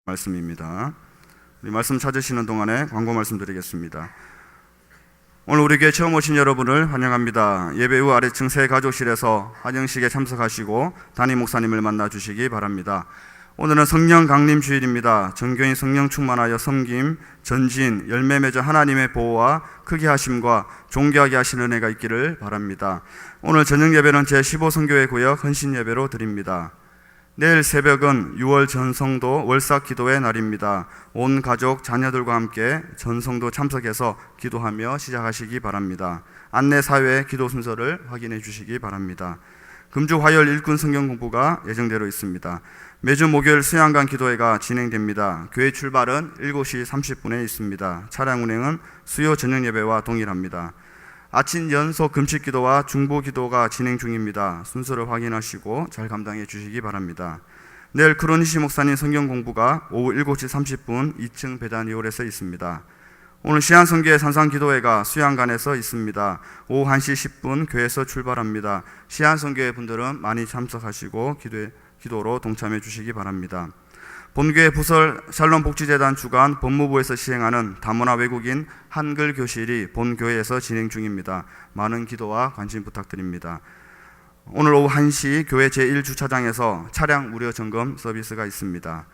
말씀입니다. 우리 말씀 찾으시는 동안에 광고 말씀드리겠습니다. 오늘 우리 교회 처음 오신 여러분을 환영합니다. 예배 후 아래층 새 가족실에서 환영식에 참석하시고 담임 목사님을 만나 주시기 바랍니다. 오늘은 성령 강림 주일입니다. 전교인 성령 충만하여 섬김, 전진, 열매 맺어 하나님의 보호와 크게 하심과 존귀하게 하시는 은혜가 있기를 바랍니다. 오늘 저녁 예배는 제15선교회 구역 헌신 예배로 드립니다. 내일 새벽은 6월 전성도 월삭 기도의 날입니다. 온 가족, 자녀들과 함께 전성도 참석해서 기도하며 시작하시기 바랍니다. 안내사회 기도 순서를 확인해 주시기 바랍니다. 금주 화요일 일꾼 성경 공부가 예정되어 있습니다. 매주 목요일 수양관 기도회가 진행됩니다. 교회 출발은 7시 30분에 있습니다. 차량 운행은 수요 저녁 예배와 동일합니다. 아침 연속 금식 기도와 중보 기도가 진행 중입니다. 순서를 확인하시고 잘 감당해 주시기 바랍니다. 내일 크로니시 목사님 성경 공부가 오후 7시 30분 2층 배단 2홀에서 있습니다. 오늘 시안성교회 산상기도회가 수양관에서 있습니다. 오후 1시 10분 교회에서 출발합니다. 시안성교회 분들은 많이 참석하시고 기도로 동참해 주시기 바랍니다. 본교회 부설 샬롬 복지재단 주관 법무부에서 시행하는 다문화 외국인 한글 교실이 본교회에서 진행 중입니다. 많은 기도와 관심 부탁드립니다. 오늘 오후 1시 교회 제1주차장에서 차량 무료 점검 서비스가 있습니다.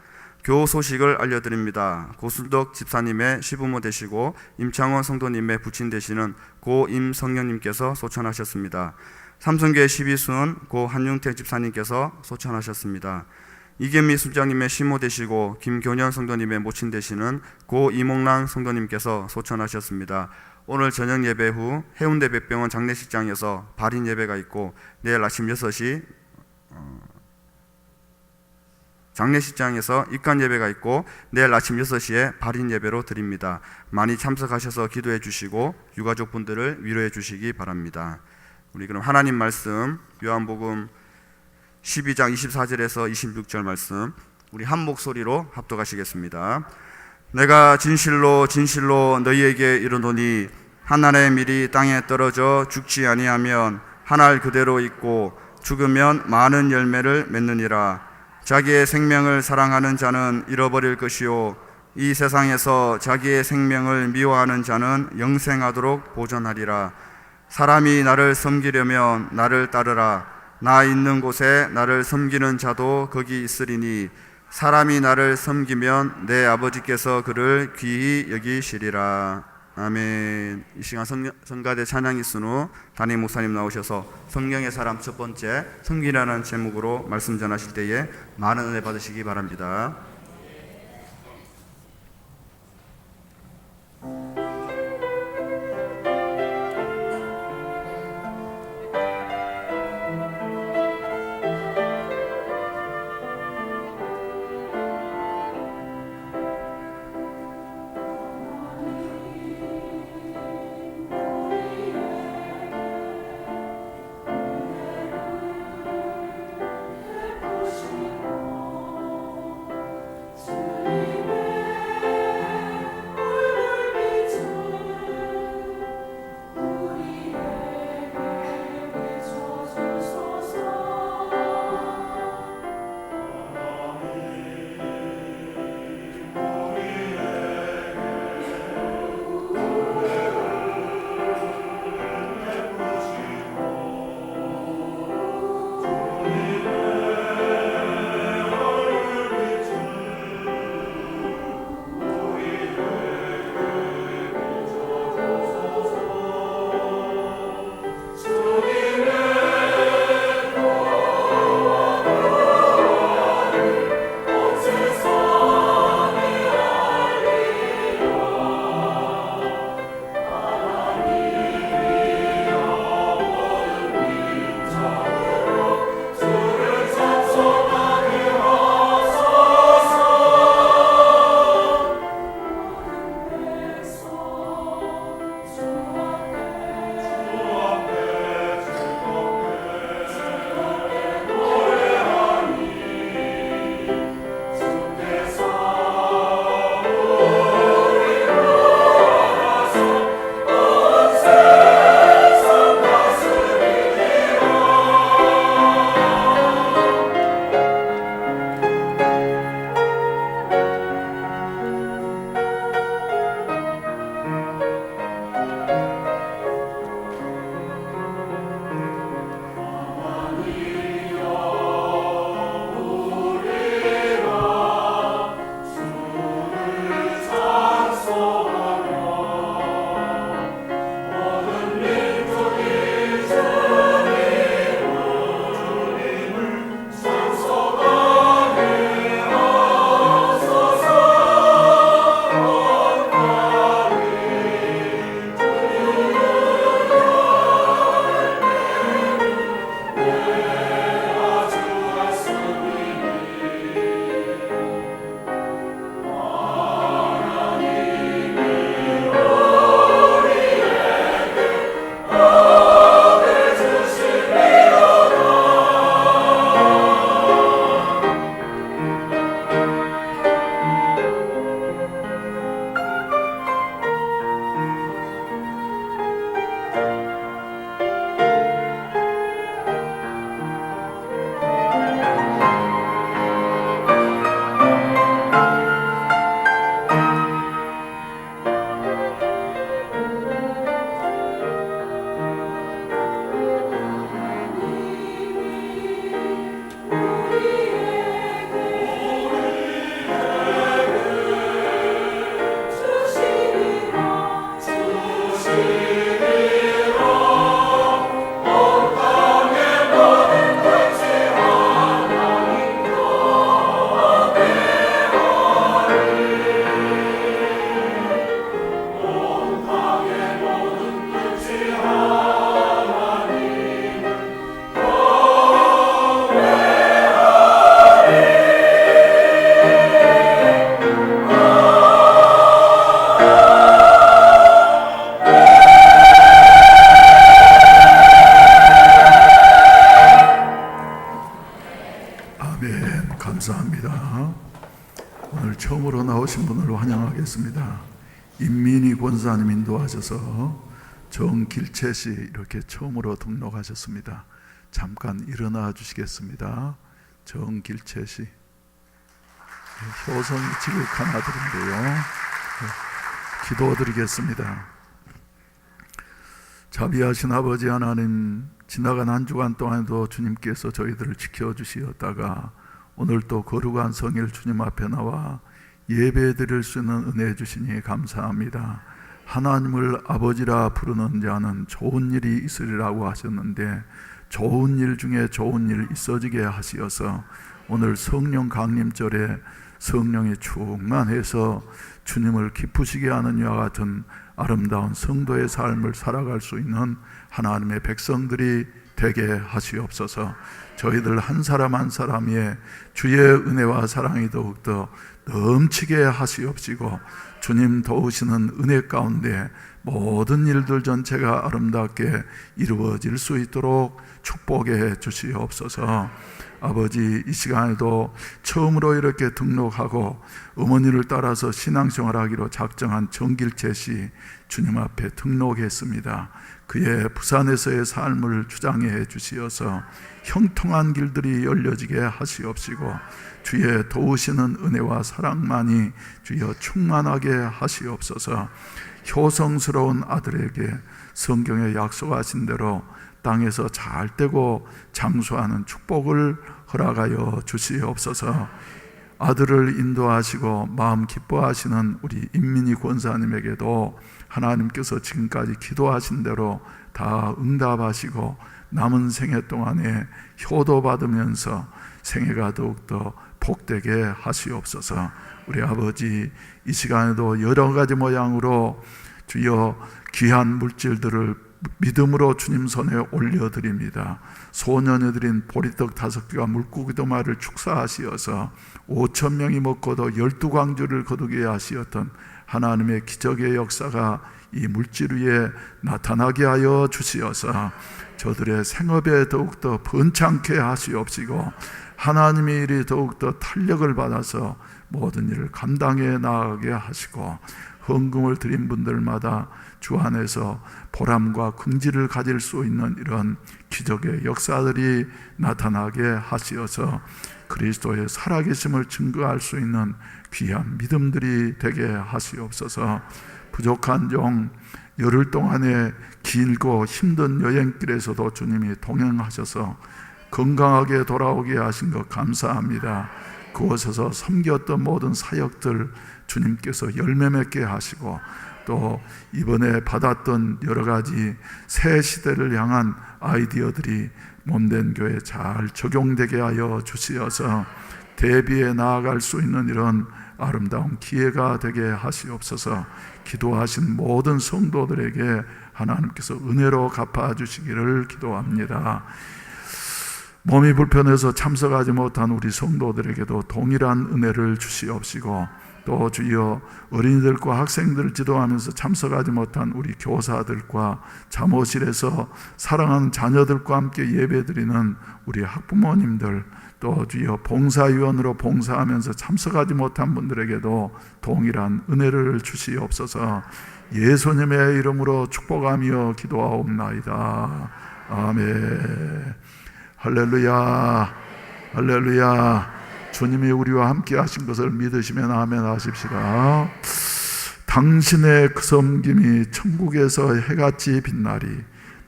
교우 소식을 알려드립니다. 고술덕 집사님의 시부모 되시고 임창원 성도님의 부친 되시는 고 임성년님께서 소천하셨습니다. 삼성교회 12순 고 한용택 집사님께서 소천하셨습니다. 이겸미 순장님의 시모 되시고 김교년 성도님의 모친 되시는 고 이몽란 성도님께서 소천하셨습니다. 오늘 저녁 예배 후 해운대 백병원 장례식장에서 발인 예배가 있고 내일 아침 6시 장례식장에서 입관 예배가 있고 내일 아침 6시에 발인 예배로 드립니다. 많이 참석하셔서 기도해 주시고 유가족분들을 위로해 주시기 바랍니다. 우리 그럼 하나님 말씀 요한복음 12장 24절에서 26절 말씀 우리 한 목소리로 합독하시겠습니다. 내가 진실로 진실로 너희에게 이르노니 한 알의 밀이 땅에 떨어져 죽지 아니하면 한 알 그대로 있고 죽으면 많은 열매를 맺느니라. 자기의 생명을 사랑하는 자는 잃어버릴 것이요 이 세상에서 자기의 생명을 미워하는 자는 영생하도록 보존하리라. 사람이 나를 섬기려면 나를 따르라. 나 있는 곳에 나를 섬기는 자도 거기 있으리니 사람이 나를 섬기면 내 아버지께서 그를 귀히 여기시리라. 아멘. 이 시간 성가대 찬양이 있은 후 담임 목사님 나오셔서 성령의 사람 첫 번째 섬기라는 제목으로 말씀 전하실 때에 많은 은혜 받으시기 바랍니다. 오늘 처음으로 나오신 분을 환영하겠습니다. 임민희 권사님 인도하셔서 정길채 씨 이렇게 처음으로 등록하셨습니다. 잠깐 일어나 주시겠습니다. 정길채 씨, 효성이 지극한 아들인데요. 기도드리겠습니다. 자비하신 아버지 하나님, 지나간 한 주간 동안도 주님께서 저희들을 지켜주시었다가 오늘 또 거룩한 성일 주님 앞에 나와 예배 드릴 수 있는 은혜 주시니 감사합니다. 하나님을 아버지라 부르는 자는 좋은 일이 있으리라고 하셨는데 좋은 일 중에 좋은 일 있어지게 하시어서 오늘 성령 강림절에 성령이 충만해서 주님을 기쁘시게 하는 이와 같은 아름다운 성도의 삶을 살아갈 수 있는 하나님의 백성들이 되게 하시옵소서. 저희들 한 사람 한 사람의 주의 은혜와 사랑이 더욱더 넘치게 하시옵시고 주님 도우시는 은혜 가운데 모든 일들 전체가 아름답게 이루어질 수 있도록 축복해 주시옵소서. 아버지, 이 시간에도 처음으로 이렇게 등록하고 어머니를 따라서 신앙생활하기로 작정한 정길채 씨 주님 앞에 등록했습니다. 그의 부산에서의 삶을 주장해 주시어서 형통한 길들이 열려지게 하시옵시고 주의 도우시는 은혜와 사랑만이 주여 충만하게 하시옵소서. 효성스러운 아들에게 성경에 약속하신 대로 땅에서 잘 되고 장수하는 축복을 허락하여 주시옵소서. 아들을 인도하시고 마음 기뻐하시는 우리 임민희 권사님에게도 하나님께서 지금까지 기도하신 대로 다 응답하시고 남은 생애 동안에 효도받으면서 생애가 더욱더 복되게 하시옵소서. 우리 아버지, 이 시간에도 여러 가지 모양으로 주여 귀한 물질들을 믿음으로 주님 손에 올려드립니다. 소년이 드린 보리떡 5개와 물고기 2마리를 축사하시어서 5,000명이 먹고도 12광주를 거두게 하시었던 하나님의 기적의 역사가 이 물질 위에 나타나게 하여 주시어서 저들의 생업에 더욱더 번창케 하시옵시고 하나님의 일이 더욱더 탄력을 받아서 모든 일을 감당해 나가게 하시고 헌금을 드린 분들마다 주 안에서 보람과 긍지를 가질 수 있는 이런 기적의 역사들이 나타나게 하시어서 그리스도의 살아계심을 증거할 수 있는 귀한 믿음들이 되게 하시옵소서. 부족한 종 열흘 동안의 길고 힘든 여행길에서도 주님이 동행하셔서 건강하게 돌아오게 하신 것 감사합니다. 그곳에서 섬겼던 모든 사역들 주님께서 열매 맺게 하시고 또 이번에 받았던 여러 가지 새 시대를 향한 아이디어들이 몸된 교회에 잘 적용되게 하여 주시어서 대비해 나아갈 수 있는 이런 아름다운 기회가 되게 하시옵소서. 기도하신 모든 성도들에게 하나님께서 은혜로 갚아주시기를 기도합니다. 몸이 불편해서 참석하지 못한 우리 성도들에게도 동일한 은혜를 주시옵시고 또 주여 어린이들과 학생들을 지도하면서 참석하지 못한 우리 교사들과 잠옷실에서 사랑하는 자녀들과 함께 예배드리는 우리 학부모님들 또 주여 봉사위원으로 봉사하면서 참석하지 못한 분들에게도 동일한 은혜를 주시옵소서. 예수님의 이름으로 축복하며 기도하옵나이다. 아멘. 할렐루야, 할렐루야. 주님이 우리와 함께 하신 것을 믿으시면 아멘 하십시다. 당신의 그 섬김이 천국에서 해같이 빛나리.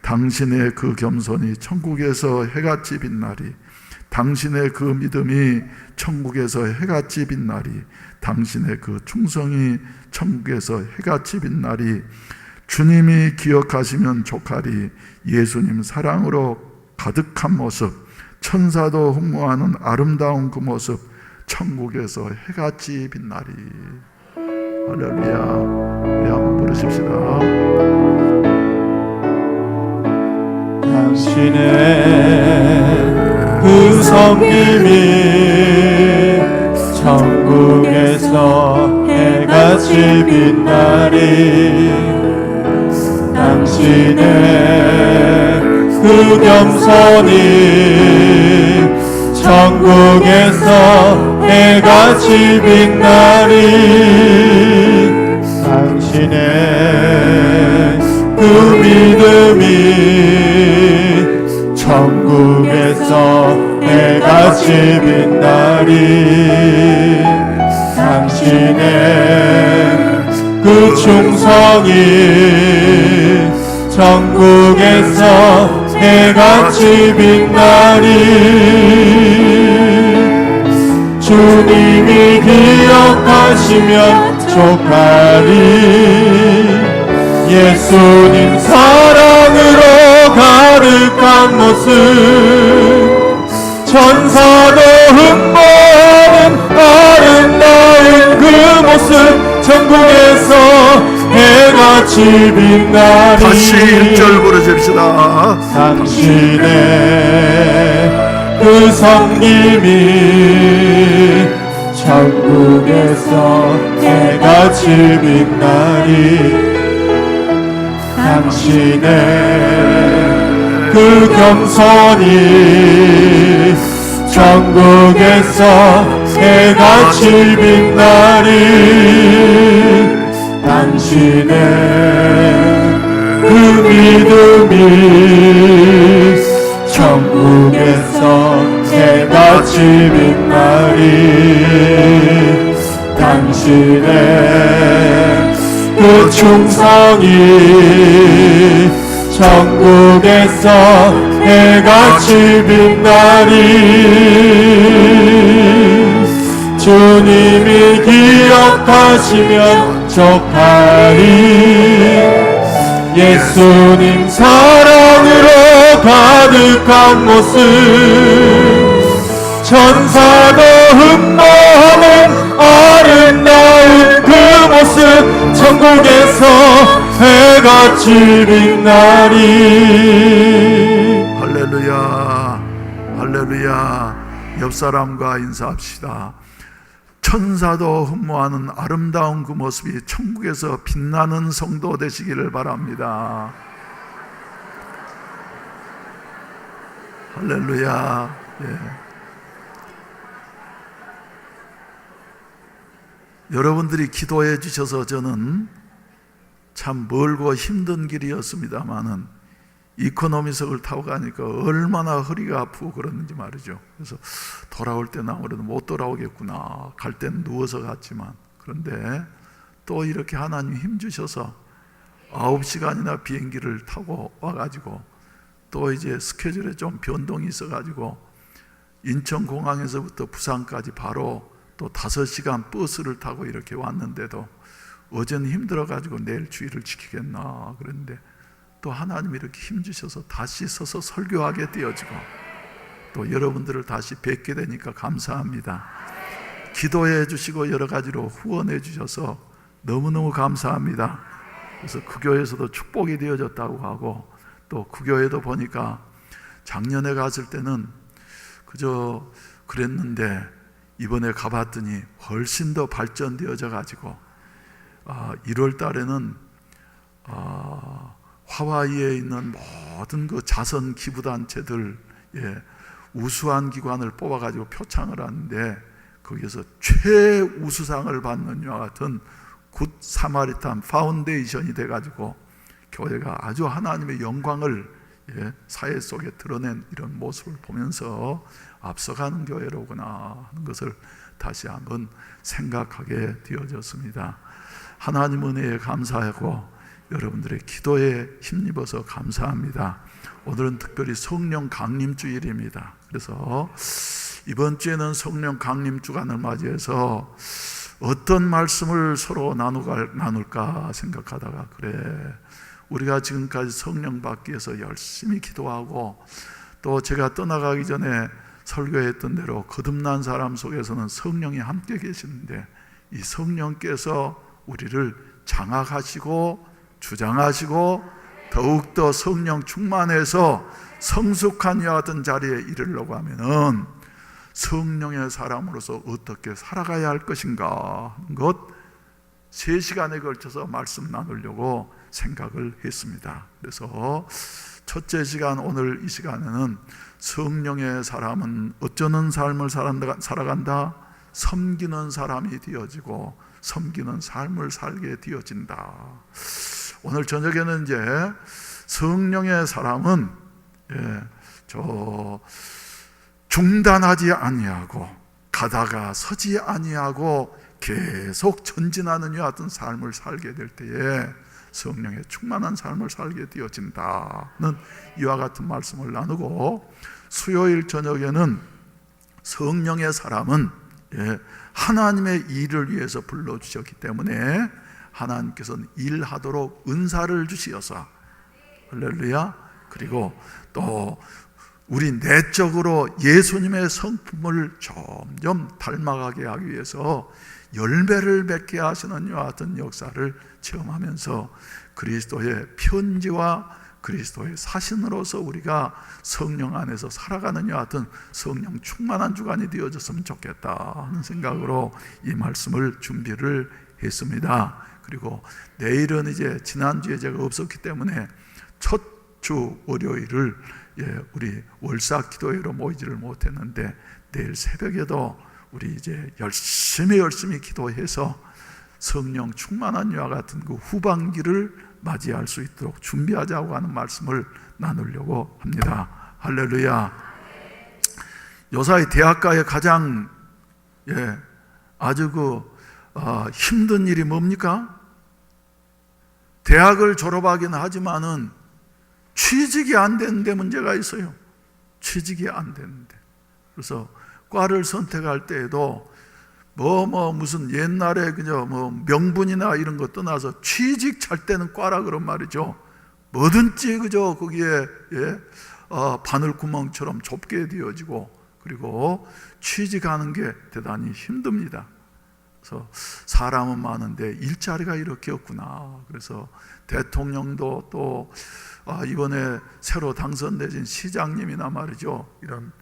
당신의 그 겸손이 천국에서 해같이 빛나리. 당신의 그 믿음이 천국에서 해같이 빛나리. 당신의 그 충성이 천국에서 해같이 빛나리. 주님이 기억하시면 족하리. 예수님 사랑으로 가득한 모습, 천사도 흠모하는 아름다운 그 모습, 천국에서 해같이 빛나리. 할렐루야. 우리 한번 부르십시다. 당신의 그 섬김이 천국에서 해같이 빛나리. 당신의 그 겸손이 천국에서 해같이 빛나리. 당신의 그 믿음이 천국에서 해같이 빛나리. 당신의 그 충성이 천국에서 해같이 빛나리. 주님이 기억하시면 족하리. 예수님 사랑으로 가득한 모습, 천사도 흠모하는 아름다운 그 모습, 천국에서 해같이 빛나리. 다시 1절 부르십시다. 당신의 그 섬김이 천국에서 해같이 빛나리. 당신의 그 겸손이 천국에서 해같이 빛나리. 당신의 그 믿음이 천국에서 해같이 빛나리. 당신의 그 충성이 천국에서 해같이 빛나리. 주님이 기억하시면 족하리. 예수님 사랑으로 가득한 모습, 천사도 흠모하는 아름다운 그 모습, 천국에서 해같이 빛나리. 할렐루야, 할렐루야. 옆 사람과 인사합시다. 천사도 흠모하는 아름다운 그 모습이 천국에서 빛나는 성도 되시기를 바랍니다. 할렐루야. 예. 여러분들이 기도해 주셔서 저는 참 멀고 힘든 길이었습니다만은 이코노미석을 타고 가니까 얼마나 허리가 아프고 그러는지 말이죠. 그래서 돌아올 때는 아무래도 못 돌아오겠구나, 갈 때는 누워서 갔지만, 그런데 또 이렇게 하나님 힘 주셔서 9시간이나 비행기를 타고 와가지고 또 이제 스케줄에 좀 변동이 있어가지고 인천공항에서부터 부산까지 바로 또 5시간 버스를 타고 이렇게 왔는데도 어제는 힘들어가지고 내일 주일을 지키겠나 그랬는데 또 하나님이 이렇게 힘주셔서 다시 서서 설교하게 되어지고 또 여러분들을 다시 뵙게 되니까 감사합니다. 기도해 주시고 여러 가지로 후원해 주셔서 너무너무 감사합니다. 그래서 그 교회에서도 축복이 되어졌다고 하고 또 그 교회도 보니까 작년에 갔을 때는 그저 그랬는데 이번에 가봤더니 훨씬 더 발전되어져 가지고 1월 달에는 하와이에 있는 모든 그 자선 기부단체들 우수한 기관을 뽑아가지고 표창을 하는데 거기에서 최우수상을 받는 이와 같은 굿 사마리탄 파운데이션이 돼가지고 교회가 아주 하나님의 영광을 사회 속에 드러낸 이런 모습을 보면서 앞서가는 교회로구나 하는 것을 다시 한번 생각하게 되어졌습니다. 하나님 은혜에 감사하고 여러분들의 기도에 힘입어서 감사합니다. 오늘은 특별히 성령 강림 주일입니다. 그래서 이번 주에는 성령 강림 주간을 맞이해서 어떤 말씀을 서로 나눌까 생각하다가 그래 우리가 지금까지 성령 받기 위해서 열심히 기도하고 또 제가 떠나가기 전에 설교했던 대로 거듭난 사람 속에서는 성령이 함께 계시는데 이 성령께서 우리를 장악하시고 주장하시고 더욱더 성령 충만해서 성숙한 이와 같은 자리에 이르려고 하면은 성령의 사람으로서 어떻게 살아가야 할 것인가 하는 것 3시간에 걸쳐서 말씀 나누려고 생각을 했습니다. 그래서 첫째 시간 오늘 이 시간에는 성령의 사람은 어쩌는 삶을 살아간다? 섬기는 사람이 되어지고 섬기는 삶을 살게 되어진다. 오늘 저녁에는 이제 성령의 사람은 중단하지 아니하고 가다가 서지 아니하고 계속 전진하는 이와 같은 삶을 살게 될 때에 성령의 충만한 삶을 살게 되어진다는 이와 같은 말씀을 나누고, 수요일 저녁에는 성령의 사람은 하나님의 일을 위해서 불러주셨기 때문에 하나님께서는 일하도록 은사를 주시어서, 할렐루야. 그리고 또 우리 내적으로 예수님의 성품을 점점 닮아가게 하기 위해서 열매를 맺게 하시는 이와 같은 역사를 체험하면서 그리스도의 편지와 그리스도의 사신으로서 우리가 성령 안에서 살아가는 이와 같은 성령 충만한 주간이 되어졌으면 좋겠다 하는 생각으로 이 말씀을 준비를 했습니다. 그리고 내일은 이제 지난주에 제가 없었기 때문에 첫 주 월요일을 우리 월사 기도회로 모이지를 못했는데, 내일 새벽에도 우리 이제 열심히 기도해서 성령 충만한 이와 같은 그 후반기를 맞이할 수 있도록 준비하자고 하는 말씀을 나누려고 합니다. 할렐루야. 요사이 대학가의 가장 아주 힘든 일이 뭡니까? 대학을 졸업하긴 하지만은 취직이 안 되는데 문제가 있어요. 취직이 안 되는데. 그래서 과를 선택할 때에도 무슨 옛날에 그저 명분이나 이런 거 떠나서 취직 잘 때는 과라 그런 말이죠. 뭐든지 그저 거기에 바늘구멍처럼 좁게 되어지고, 그리고 취직하는 게 대단히 힘듭니다. 그래서 사람은 많은데 일자리가 이렇게 없구나. 그래서 대통령도 또 이번에 새로 당선되신 시장님이나 말이죠, 이런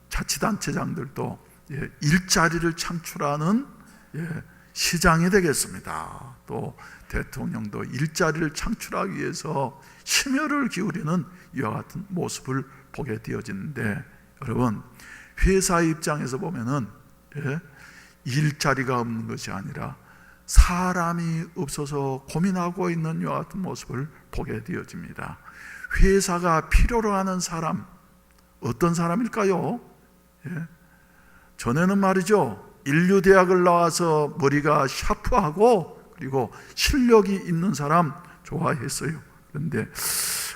자치단체장들도 일자리를 창출하는 시장이 되겠습니다. 또 대통령도 일자리를 창출하기 위해서 심혈을 기울이는 이와 같은 모습을 보게 되어지는데, 여러분, 회사 입장에서 보면은 일자리가 없는 것이 아니라 사람이 없어서 고민하고 있는 이와 같은 모습을 보게 되어집니다. 회사가 필요로 하는 사람, 어떤 사람일까요? 전에는 말이죠, 인류대학을 나와서 머리가 샤프하고 그리고 실력이 있는 사람 좋아했어요. 그런데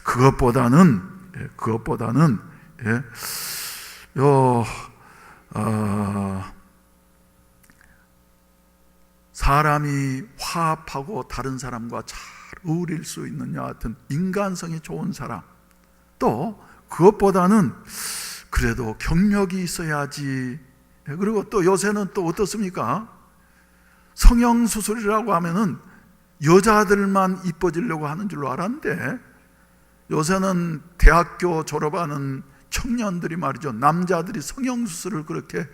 그것보다는 사람이 화합하고 다른 사람과 잘 어울릴 수 있는 여하튼 인간성이 좋은 사람, 또 그것보다는 그래도 경력이 있어야지. 그리고 또 요새는 또 어떻습니까? 성형수술이라고 하면은 여자들만 이뻐지려고 하는 줄로 알았는데, 요새는 대학교 졸업하는 청년들이 말이죠, 남자들이 성형수술을 그렇게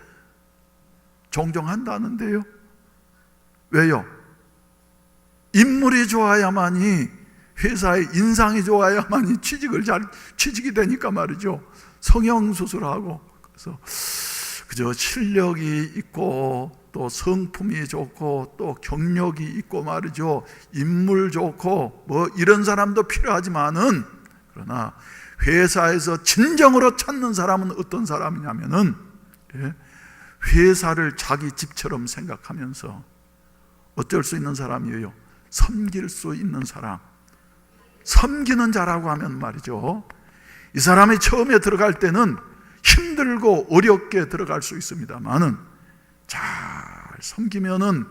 종종 한다는데요. 왜요? 인물이 좋아야만이, 회사의 인상이 좋아야만이 취직이 되니까 말이죠. 성형수술하고. 그래서 그저 실력이 있고 또 성품이 좋고 또 경력이 있고 말이죠, 인물 좋고 이런 사람도 필요하지만은, 그러나 회사에서 진정으로 찾는 사람은 어떤 사람이냐면은 회사를 자기 집처럼 생각하면서 어쩔 수 있는 사람이에요. 섬길 수 있는 사람, 섬기는 자라고 하면 말이죠, 이 사람이 처음에 들어갈 때는 힘들고 어렵게 들어갈 수 있습니다만은 잘 섬기면은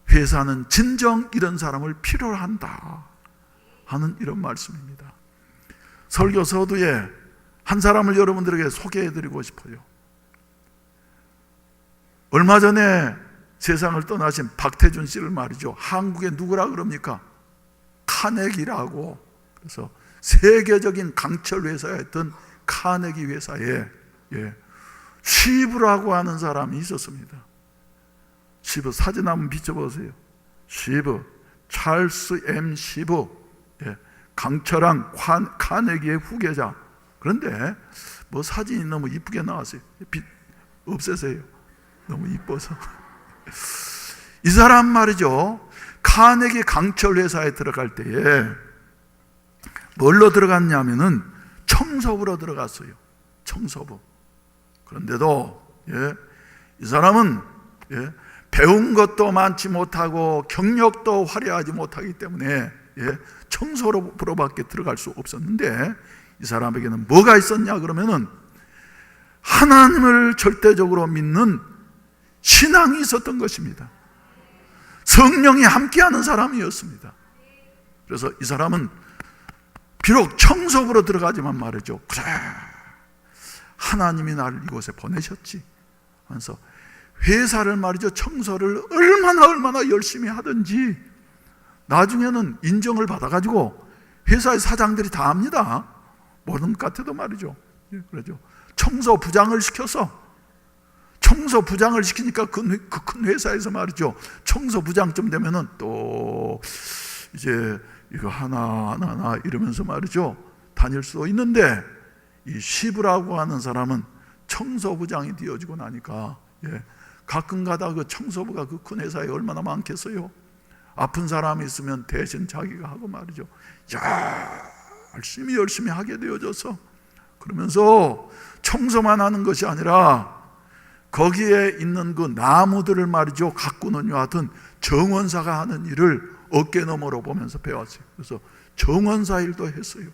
회사는 진정 이런 사람을 필요로 한다 하는 이런 말씀입니다. 설교 서두에 한 사람을 여러분들에게 소개해드리고 싶어요. 얼마 전에 세상을 떠나신 박태준 씨를 말이죠, 한국에 누구라 그럽니까? 카네기라고. 그래서 세계적인 강철 회사였던 카네기 회사에 시브라고 하는 사람이 있었습니다. 시브 사진 한번 비춰보세요. 시브, 찰스 M. 시브, 강철한 카네기의 후계자. 그런데 뭐 사진이 너무 이쁘게 나왔어요. 빛 없애세요. 너무 이뻐서. 이 사람 말이죠, 카네기 강철 회사에 들어갈 때에 뭘로 들어갔냐면은 청소부로 들어갔어요. 청소부. 그런데도 이 사람은 배운 것도 많지 못하고 경력도 화려하지 못하기 때문에 청소부로밖에 들어갈 수 없었는데, 이 사람에게는 뭐가 있었냐 그러면은 하나님을 절대적으로 믿는 신앙이 있었던 것입니다. 성령이 함께하는 사람이었습니다. 그래서 이 사람은 비록 청소부로 들어가지만 말이죠, 그래 하나님이 나를 이곳에 보내셨지 하면서 회사를 말이죠, 청소를 얼마나 열심히 하든지 나중에는 인정을 받아가지고 회사의 사장들이 다 합니다. 모든 것 같아도 말이죠. 그러죠. 청소부장을 시키니까 그 큰 회사에서 말이죠, 청소부장쯤 되면은 또 이제 이거 하나 이러면서 말이죠 다닐 수 있는데, 이 시브라고 하는 사람은 청소부장이 되어지고 나니까 가끔가다 그 청소부가 그 큰 회사에 얼마나 많겠어요. 아픈 사람이 있으면 대신 자기가 하고 말이죠, 열심히 하게 되어져서, 그러면서 청소만 하는 것이 아니라 거기에 있는 그 나무들을 말이죠 가꾸는 이와 같은 정원사가 하는 일을 어깨너머로 보면서 배웠어요. 그래서 정원사 일도 했어요.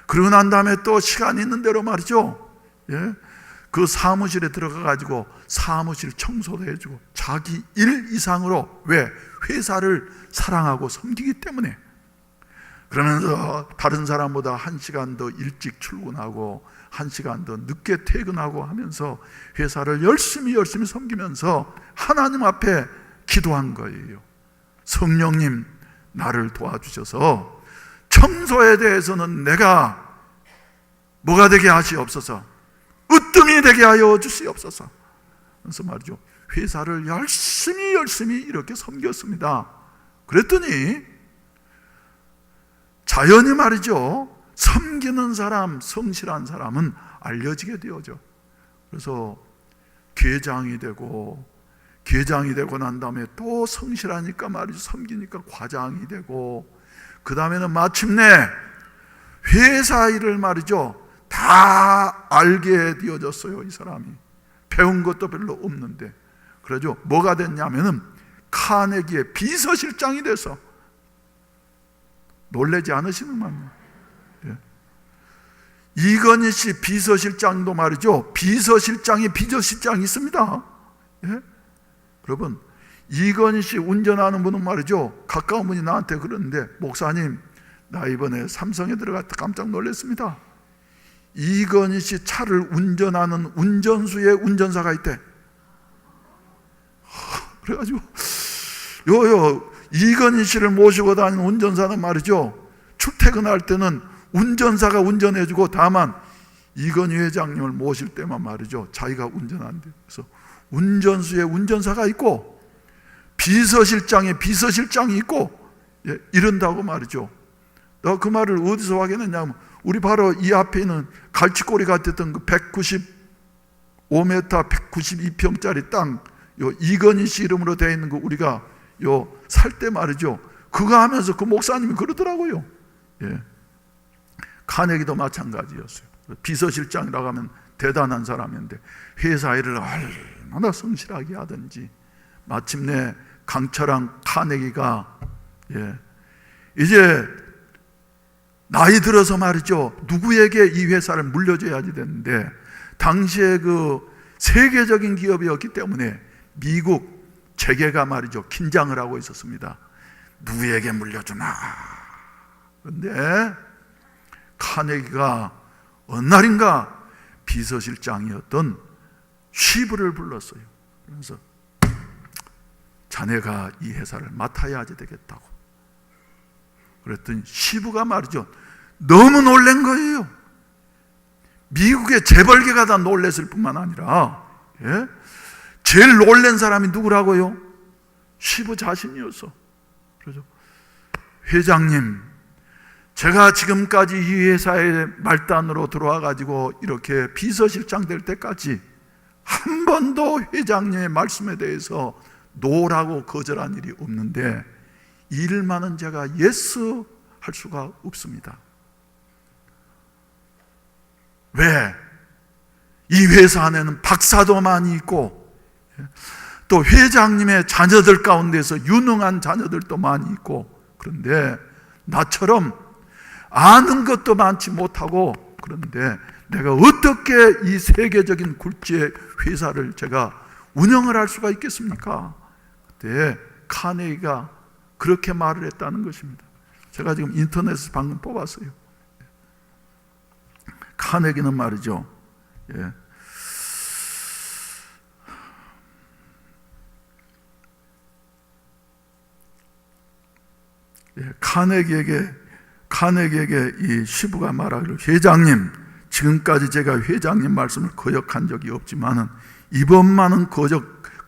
그러고 난 다음에 또 시간 있는 대로 말이죠, 그 사무실에 들어가 가지고 사무실 청소도 해주고, 자기 일 이상으로, 왜? 회사를 사랑하고 섬기기 때문에. 그러면서 다른 사람보다 1시간 더 일찍 출근하고 1시간 더 늦게 퇴근하고 하면서 회사를 열심히 섬기면서 하나님 앞에 기도한 거예요. 성령님, 나를 도와주셔서 청소에 대해서는 내가 뭐가 되게 하시옵소서, 으뜸이 되게 하여 주시옵소서. 그래서 말이죠, 회사를 열심히 이렇게 섬겼습니다. 그랬더니 자연히 말이죠, 섬기는 사람, 성실한 사람은 알려지게 되어져. 그래서 계장이 되고 난 다음에 또 성실하니까 말이죠, 섬기니까 과장이 되고, 그 다음에는 마침내 회사 일을 말이죠 다 알게 되어졌어요. 이 사람이 배운 것도 별로 없는데. 그러죠. 뭐가 됐냐면은 카네기의 비서실장이 돼서, 놀라지 않으시는만요. 이건희 씨 비서실장도 말이죠, 비서실장이 비서실장이 있습니다. 여러분, 이건희 씨 운전하는 분은 말이죠, 가까운 분이 나한테 그러는데, 목사님, 나 이번에 삼성에 들어갔다 깜짝 놀랐습니다. 이건희 씨 차를 운전하는 운전수의 운전사가 있대. 그래가지고 이건희 씨를 모시고 다니는 운전사는 말이죠, 출퇴근할 때는 운전사가 운전해주고, 다만 이건희 회장님을 모실 때만 말이죠 자기가 운전한대요. 그래서 운전수의 운전사가 있고 비서실장의 비서실장이 있고 이런다고 말이죠. 나 그 말을 어디서 확인했냐면, 우리 바로 이 앞에 있는 갈치꼬리 같았던 그 195m 192평짜리 땅, 요 이건희 씨 이름으로 되어 있는 거 우리가 요 살 때 말이죠, 그거 하면서 그 목사님이 그러더라고요. 카네기도 마찬가지였어요. 비서실장이라고 하면 대단한 사람인데 회사 일을 얼마나 성실하게 하든지, 마침내 강철한 카네기가 이제 나이 들어서 말이죠 누구에게 이 회사를 물려줘야지 되는데, 당시에 그 세계적인 기업이었기 때문에 미국 재계가 말이죠 긴장을 하고 있었습니다. 누구에게 물려주나. 그런데 카네기가 어느 날인가 비서실장이었던 쉬브를 불렀어요. 그래서 자네가 이 회사를 맡아야지 되겠다고. 그랬더니 쉬브가 말이죠 너무 놀란 거예요. 미국의 재벌계가 다 놀랬을 뿐만 아니라 제일 놀란 사람이 누구라고요? 쉬브 자신이었어. 그래서 회장님, 제가 지금까지 이 회사의 말단으로 들어와 가지고 이렇게 비서실장 될 때까지 한 번도 회장님의 말씀에 대해서 노라고 거절한 일이 없는데, 이 일만은 제가 예스 할 수가 없습니다. 왜? 이 회사 안에는 박사도 많이 있고, 또 회장님의 자녀들 가운데서 유능한 자녀들도 많이 있고, 그런데 나처럼 아는 것도 많지 못하고, 그런데 내가 어떻게 이 세계적인 굴지의 회사를 제가 운영을 할 수가 있겠습니까? 그때 카네기가 그렇게 말을 했다는 것입니다. 제가 지금 인터넷에서 방금 뽑았어요. 카네기는 말이죠, 카네기에게 이 시부가 말하기를, 회장님, 지금까지 제가 회장님 말씀을 거역한 적이 없지만은 이번만은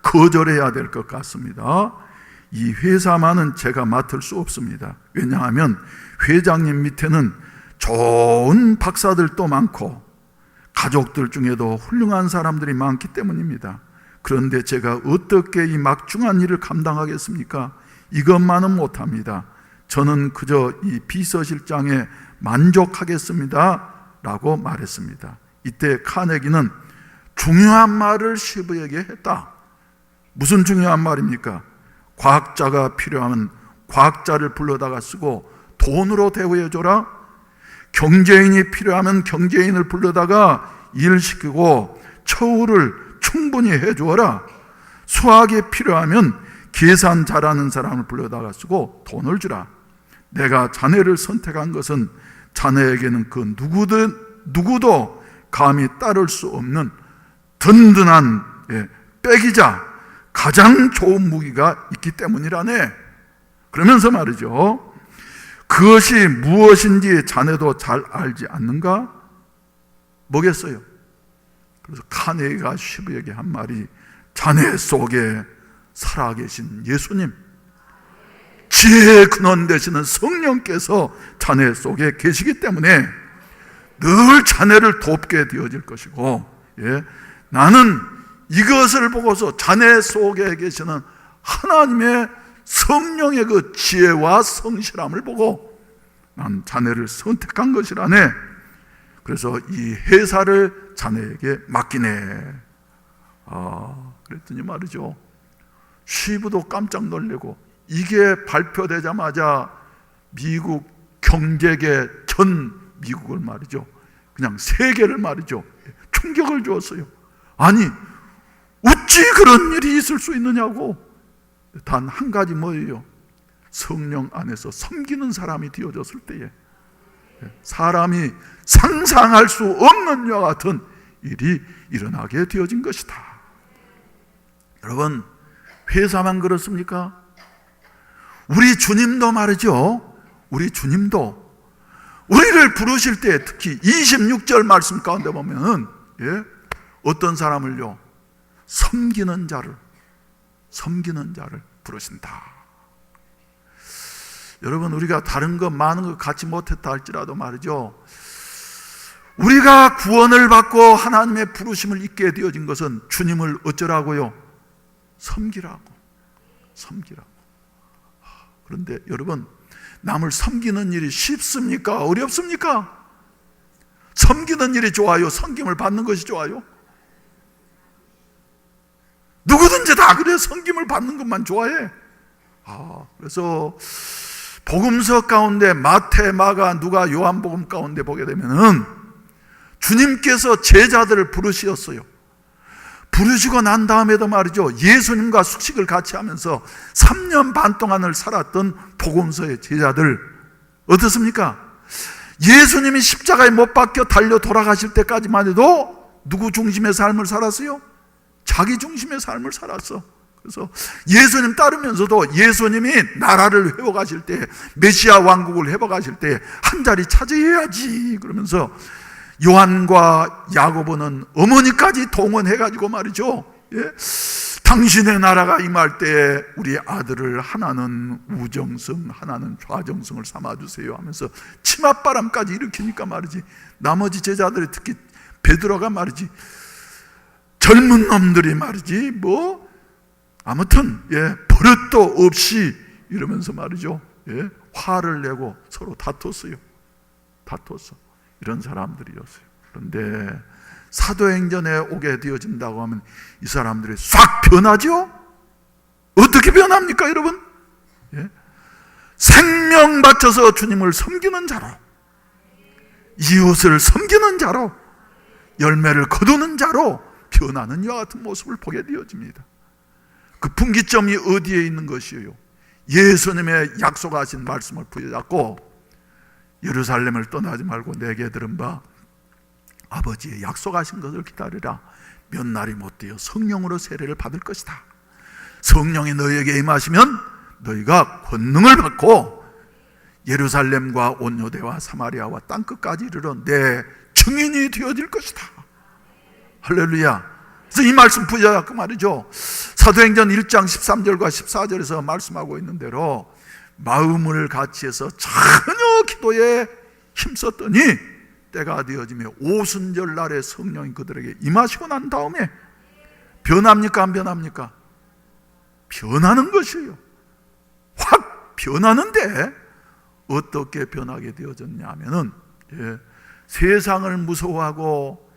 거절해야 될 것 같습니다. 이 회사만은 제가 맡을 수 없습니다. 왜냐하면 회장님 밑에는 좋은 박사들도 많고 가족들 중에도 훌륭한 사람들이 많기 때문입니다. 그런데 제가 어떻게 이 막중한 일을 감당하겠습니까? 이것만은 못합니다. 저는 그저 이 비서실장에 만족하겠습니다 라고 말했습니다. 이때 카네기는 중요한 말을 시부에게 했다. 무슨 중요한 말입니까? 과학자가 필요하면 과학자를 불러다가 쓰고 돈으로 대우해줘라. 경제인이 필요하면 경제인을 불러다가 일시키고 처우를 충분히 해주어라. 수학이 필요하면 계산 잘하는 사람을 불러다가 쓰고 돈을 주라. 내가 자네를 선택한 것은 자네에게는 그 누구도 감히 따를 수 없는 든든한 백이자 가장 좋은 무기가 있기 때문이라네. 그러면서 말이죠, 그것이 무엇인지 자네도 잘 알지 않는가? 뭐겠어요? 그래서 카네기가 시부에게 한 말이, 자네 속에 살아계신 예수님, 지혜의 근원 되시는 성령께서 자네 속에 계시기 때문에 늘 자네를 돕게 되어질 것이고, 나는 이것을 보고서 자네 속에 계시는 하나님의 성령의 그 지혜와 성실함을 보고 난 자네를 선택한 것이라네. 그래서 이 회사를 자네에게 맡기네. 그랬더니 말이죠, 시부도 깜짝 놀래고, 이게 발표되자마자 미국 경제계 전 미국을 말이죠, 그냥 세계를 말이죠, 충격을 주었어요. 아니, 어찌 그런 일이 있을 수 있느냐고. 단 한 가지 뭐예요? 성령 안에서 섬기는 사람이 되어졌을 때에 사람이 상상할 수 없는 이와 같은 일이 일어나게 되어진 것이다. 여러분, 회사만 그렇습니까? 우리 주님도 말이죠, 우리 주님도 우리를 부르실 때 특히 26절 말씀 가운데 보면 어떤 사람을요? 섬기는 자를 부르신다. 여러분, 우리가 다른 것 많은 것 갖지 못했다 할지라도 말이죠, 우리가 구원을 받고 하나님의 부르심을 잊게 되어진 것은 주님을 어쩌라고요? 섬기라고. 그런데 여러분, 남을 섬기는 일이 쉽습니까? 어렵습니까? 섬기는 일이 좋아요? 섬김을 받는 것이 좋아요? 누구든지 다 그래. 섬김을 받는 것만 좋아해. 그래서 복음서 가운데 마태, 마가, 누가, 요한복음 가운데 보게 되면은 주님께서 제자들을 부르셨어요. 부르시고 난 다음에도 말이죠, 예수님과 숙식을 같이 하면서 3년 반 동안을 살았던 복음서의 제자들 어떻습니까? 예수님이 십자가에 못 박혀 달려 돌아가실 때까지만 해도 누구 중심의 삶을 살았어요? 자기 중심의 삶을 살았어. 그래서 예수님 따르면서도 예수님이 나라를 회복하실 때, 메시아 왕국을 회복하실 때 한 자리 차지해야지 그러면서 요한과 야고보는 어머니까지 동원해가지고 말이죠, 당신의 나라가 임할 때에 우리 아들을 하나는 우정성, 하나는 좌정성을 삼아주세요 하면서 치맛바람까지 일으키니까 말이지, 나머지 제자들이, 특히 베드로가 말이지, 젊은 놈들이 말이지 아무튼 버릇도 없이 이러면서 말이죠, 화를 내고 서로 다퉜어요. 이런 사람들이었어요. 그런데 사도행전에 오게 되어진다고 하면 이 사람들이 싹 변하죠? 어떻게 변합니까, 여러분? 생명 바쳐서 주님을 섬기는 자로, 이웃을 섬기는 자로, 열매를 거두는 자로 변하는 이와 같은 모습을 보게 되어집니다. 그 분기점이 어디에 있는 것이에요? 예수님의 약속하신 말씀을 부여잡고 예루살렘을 떠나지 말고 내게 들은 바 아버지의 약속하신 것을 기다리라. 몇 날이 못되어 성령으로 세례를 받을 것이다. 성령이 너희에게 임하시면 너희가 권능을 받고 예루살렘과 온 유대와 사마리아와 땅끝까지 이르러 내 증인이 되어질 것이다. 할렐루야. 그래서 이 말씀 부여잡고 말이죠, 사도행전 1장 13절과 14절에서 말씀하고 있는 대로 마음을 같이해서 전혀 기도에 힘썼더니 때가 되어지며 오순절 날에 성령이 그들에게 임하시고 난 다음에 변합니까, 안 변합니까? 변하는 것이에요. 확 변하는데 어떻게 변하게 되어졌냐 하면은 세상을 무서워하고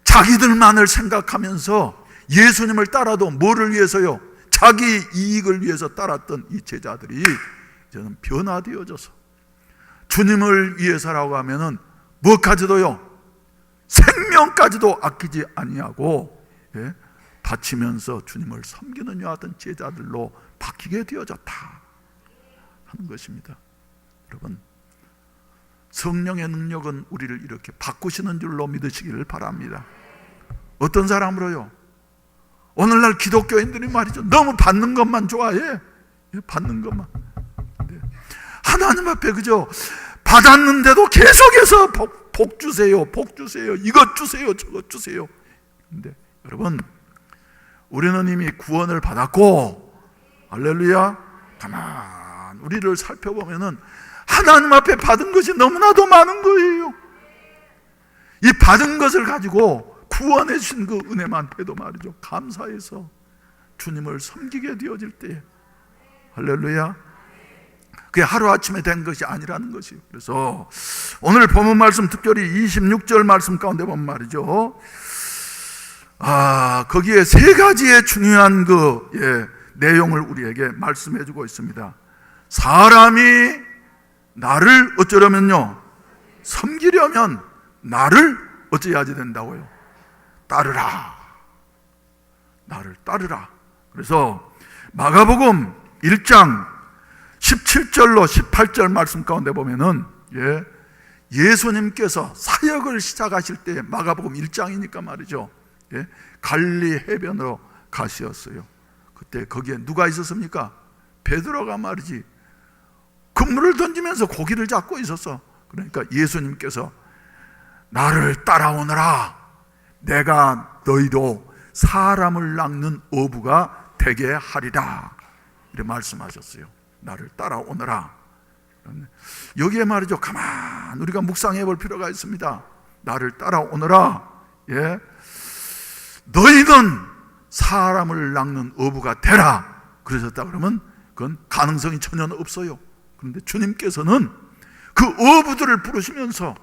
자기들만을 생각하면서 예수님을 따라도 뭐를 위해서요? 자기 이익을 위해서 따랐던 이 제자들이 이제는 변화되어져서 주님을 위해서라고 하면은 무엇까지도요? 생명까지도 아끼지 아니하고 바치면서 주님을 섬기는 이와 같은 제자들로 바뀌게 되어졌다 하는 것입니다. 여러분, 성령의 능력은 우리를 이렇게 바꾸시는 줄로 믿으시기를 바랍니다. 어떤 사람으로요? 오늘날 기독교인들이 말이죠, 너무 받는 것만 좋아해. 받는 것만. 하나님 앞에 그죠? 받았는데도 계속해서 복 주세요, 복 주세요, 이것 주세요, 저것 주세요. 근데 여러분, 우리는 이미 구원을 받았고, 할렐루야, 가만 우리를 살펴보면은 하나님 앞에 받은 것이 너무나도 많은 거예요. 이 받은 것을 가지고 구원해 주신 그 은혜만 해도 말이죠, 감사해서 주님을 섬기게 되어질 때, 할렐루야, 그게 하루아침에 된 것이 아니라는 것이에요. 그래서 오늘 본문 말씀, 특별히 26절 말씀 가운데 보면 말이죠, 거기에 세 가지의 중요한 내용을 우리에게 말씀해 주고 있습니다. 사람이 나를 어쩌려면요, 섬기려면 나를 어찌해야지 된다고요? 따르라. 나를 따르라. 그래서 마가복음 1장 17절로 18절 말씀 가운데 보면은 예수님께서 사역을 시작하실 때, 마가복음 1장이니까 말이죠, 갈릴리 해변으로 가시었어요. 그때 거기에 누가 있었습니까? 베드로가 말이지 그물을 던지면서 고기를 잡고 있었어. 그러니까 예수님께서 나를 따라오너라, 내가 너희도 사람을 낚는 어부가 되게 하리라, 이렇게 말씀하셨어요. 나를 따라오너라. 여기에 말이죠, 가만 우리가 묵상해 볼 필요가 있습니다. 나를 따라오너라. 너희는 사람을 낚는 어부가 되라 그러셨다 그러면 그건 가능성이 전혀 없어요. 그런데 주님께서는 그 어부들을 부르시면서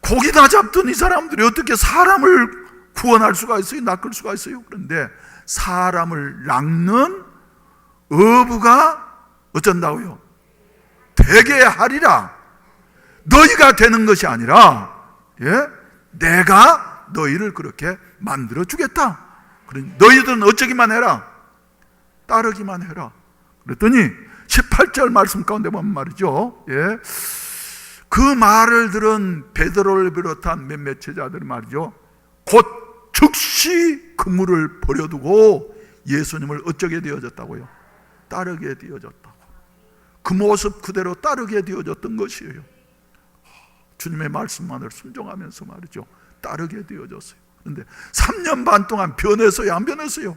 고기 다 잡던 이 사람들이 어떻게 사람을 구원할 수가 있어요? 낚을 수가 있어요? 그런데 사람을 낚는 어부가 어쩐다고요? 되게 하리라. 너희가 되는 것이 아니라 내가 너희를 그렇게 만들어 주겠다. 너희들은 어쩌기만 해라? 따르기만 해라. 그랬더니 18절 말씀 가운데 보면 말이죠, 그 말을 들은 베드로를 비롯한 몇몇 제자들이 말이죠, 곧 즉시 그물을 버려두고 예수님을 어쩌게 되어졌다고요? 따르게 되어졌다고. 그 모습 그대로 따르게 되어졌던 것이에요. 주님의 말씀만을 순종하면서 말이죠, 따르게 되어졌어요. 그런데 3년 반 동안 변했어요, 안 변했어요?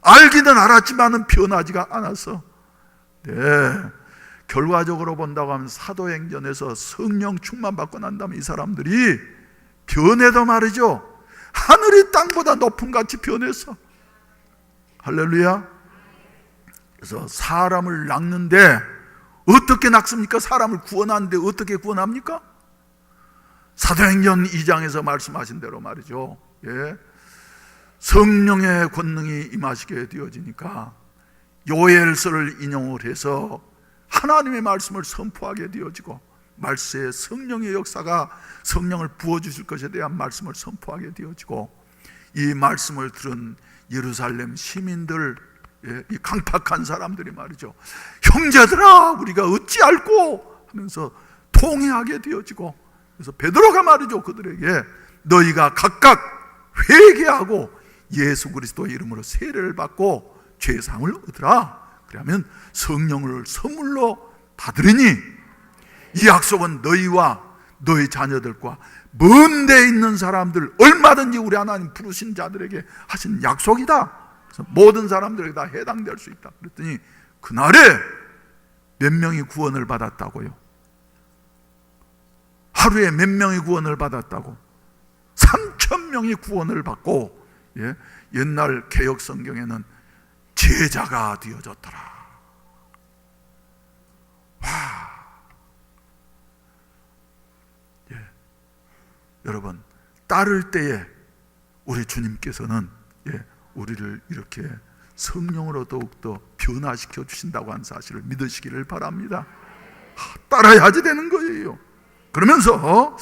알기는 알았지만은 변하지가 않았어. 네. 결과적으로 본다고 하면 사도행전에서 성령 충만 받고 난 다음에 이 사람들이 변해도 말이죠, 하늘이 땅보다 높은 같이 변했어. 할렐루야. 그래서 사람을 낚는데 어떻게 낚습니까? 사람을 구원하는데 어떻게 구원합니까? 사도행전 2장에서 말씀하신 대로 말이죠, 예, 성령의 권능이 임하시게 되어지니까 요엘서를 인용을 해서 하나님의 말씀을 선포하게 되어지고, 말세에 성령의 역사가 성령을 부어주실 것에 대한 말씀을 선포하게 되어지고, 이 말씀을 들은 예루살렘 시민들, 이 강팍한 사람들이 말이죠, 형제들아 우리가 어찌 알고 하면서 통회하게 되어지고, 그래서 베드로가 말이죠, 그들에게 너희가 각각 회개하고 예수 그리스도의 이름으로 세례를 받고 죄사함을 얻으라. 그러면 성령을 선물로 받으리니 이 약속은 너희와 너희 자녀들과 먼 데 있는 사람들, 얼마든지 우리 하나님 부르신 자들에게 하신 약속이다. 그래서 모든 사람들에게 다 해당될 수 있다. 그랬더니 그날에 몇 명이 구원을 받았다고요? 하루에 몇 명이 구원을 받았다고? 3,000명이 구원을 받고, 예, 옛날 개역 성경에는 제자가 되어졌더라. 와, 예, 여러분, 따를 때에 우리 주님께서는, 예, 우리를 이렇게 성령으로 더욱더 변화시켜 주신다고 하는 사실을 믿으시기를 바랍니다. 따라야지 되는 거예요. 그러면서